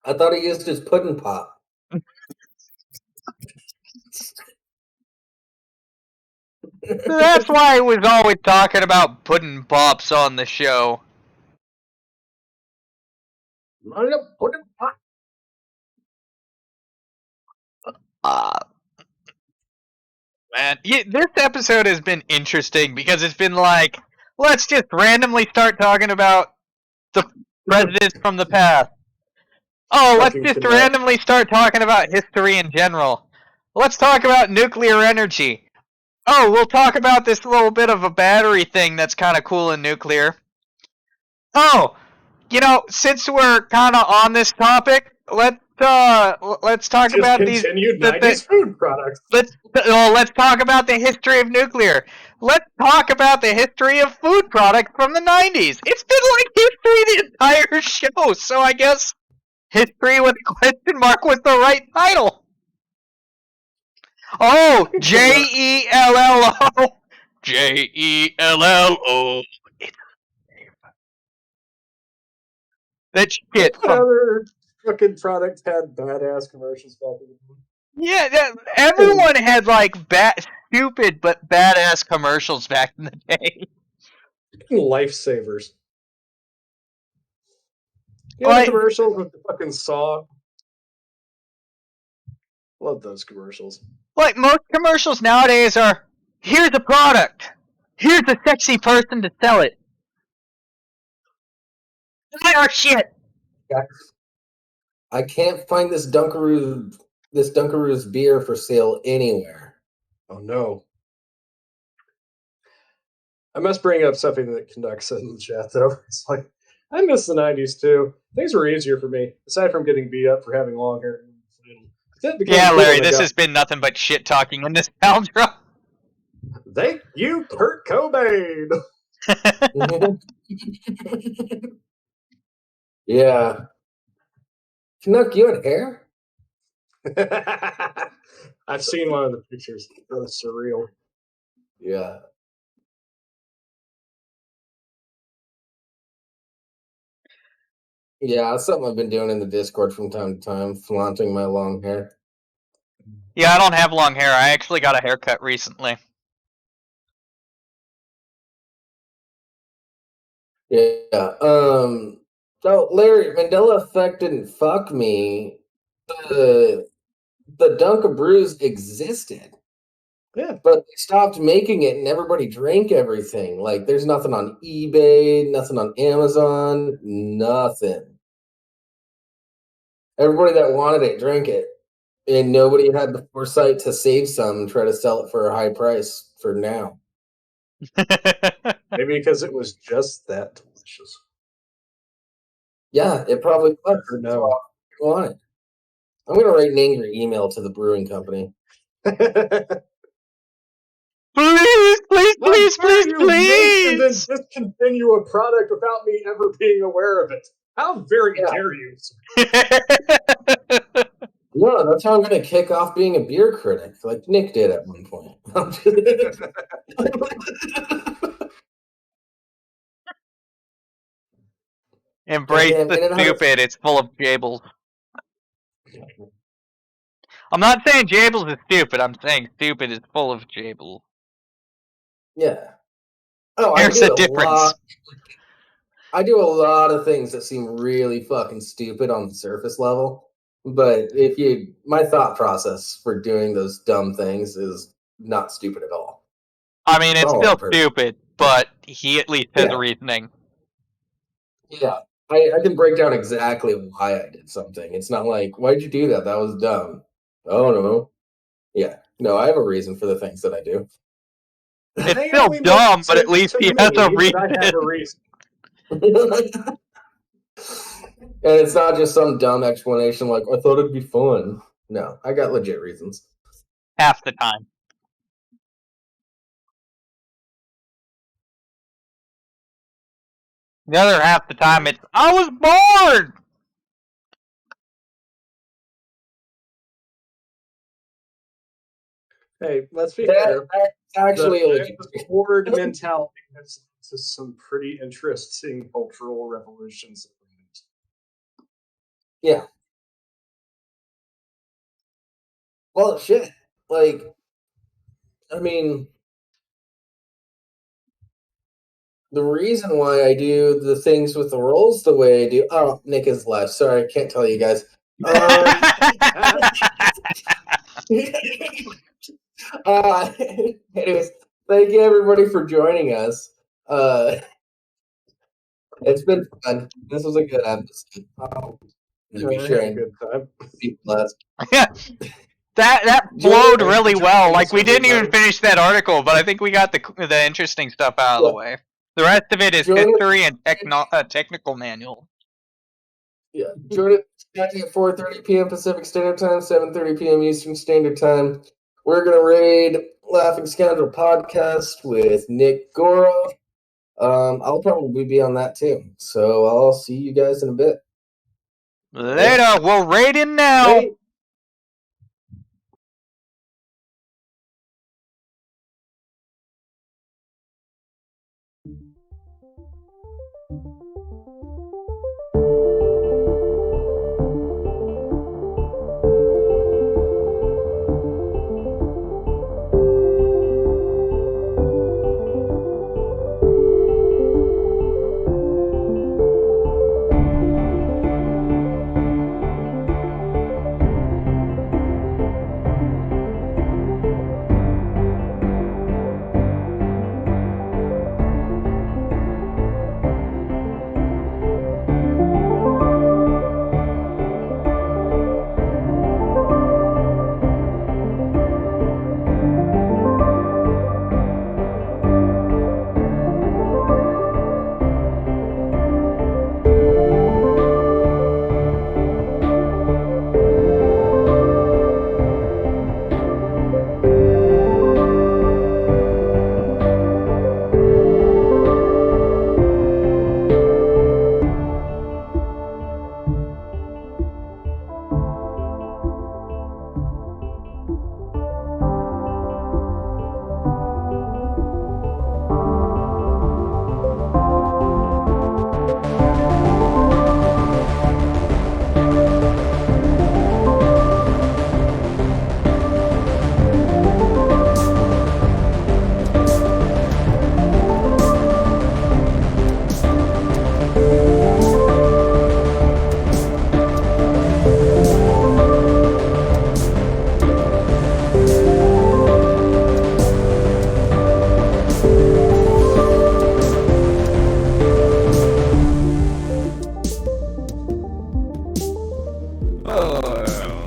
I thought he used his pudding pop. That's why I was always talking about pudding pops on the show. Pudding pop. Man, this episode has been interesting because it's been like, let's just randomly start talking about the presidents from the past. Oh, let's just randomly start talking about history in general. Let's talk about nuclear energy. Oh, we'll talk about this little bit of a battery thing that's kind of cool in nuclear. Oh, you know, since we're kind of on this topic, let's talk about these continued 90s food products. Let's talk about the history of nuclear. Let's talk about the history of food products from the 90s. It's been like history the entire show, so I guess history with a question mark was the right title. Oh, Jelllo. Jelllo. That shit. What other fucking product had badass commercials back in the day? Yeah, everyone had like stupid but badass commercials back in the day. Lifesavers. Like- the commercials with the fucking saw. Love those commercials. Like most commercials nowadays are, here's a product, here's a sexy person to sell it. Buy our shit. I can't find this Dunkaroo's beer for sale anywhere. Oh no. I must bring up something that Conduct said in the chat though. It's like, I miss the 90s too. Things were easier for me, aside from getting beat up for having long hair. Yeah, Larry, this has been nothing but shit talking in this nostalgia. Thank you, Kurt Cobain. Yeah. Canuck, you had hair? I've seen one of the pictures. It was surreal. Yeah. Yeah, it's something I've been doing in the Discord from time to time, flaunting my long hair. Yeah, I don't have long hair. I actually got a haircut recently. Yeah. So Larry, Mandela Effect didn't fuck me. The Dunkaroos existed. Yeah. But they stopped making it and everybody drank everything. Like there's nothing on eBay, nothing on Amazon, nothing. Everybody that wanted it drank it. And nobody had the foresight to save some and try to sell it for a high price for now. Maybe because it was just that delicious. Yeah, it probably was. No. Want it. I'm gonna write an angry email to the brewing company. Please, please, please, please, And please! then discontinue a product without me ever being aware of it. How very dare you? No, that's how I'm gonna kick off being a beer critic, like Nick did at one point. Embrace the stupid, it's full of Jables. I'm not saying Jables is stupid, I'm saying stupid is full of Jables. Yeah. Oh, There's a difference. I do a lot of things that seem really fucking stupid on the surface level, but my thought process for doing those dumb things is not stupid at all. I mean, it's still stupid, but he at least has a reasoning. Yeah, I can break down exactly why I did something. It's not like, why'd you do that? That was dumb. Oh, no. Yeah, no, I have a reason for the things that I do. It's still dumb, but at least he has a reason. I have a reason. And it's not just some dumb explanation like, I thought it'd be fun. No, I got legit reasons. Half the time. The other half the time, it's, I was bored! Hey, let's be fair. Actually, the bored mentality has led to some pretty interesting cultural revolutions. Yeah. Well, shit. Like, I mean, the reason why I do the things with the rolls the way I do. Oh, Nick is live. Sorry, I can't tell you guys. Anyways, thank you everybody for joining us. It's been fun. This was a good episode. Maybe sharing good time. That flowed really well. Like, we didn't even finish that article, but I think we got the interesting stuff out of the way. The rest of it is history and technical manual. Yeah, join it at 4:30 p.m. Pacific Standard Time, 7:30 p.m. Eastern Standard Time. We're gonna raid Laughing Scoundrel podcast with Nick Goro. I'll probably be on that too. So I'll see you guys in a bit. Later, we're raiding now.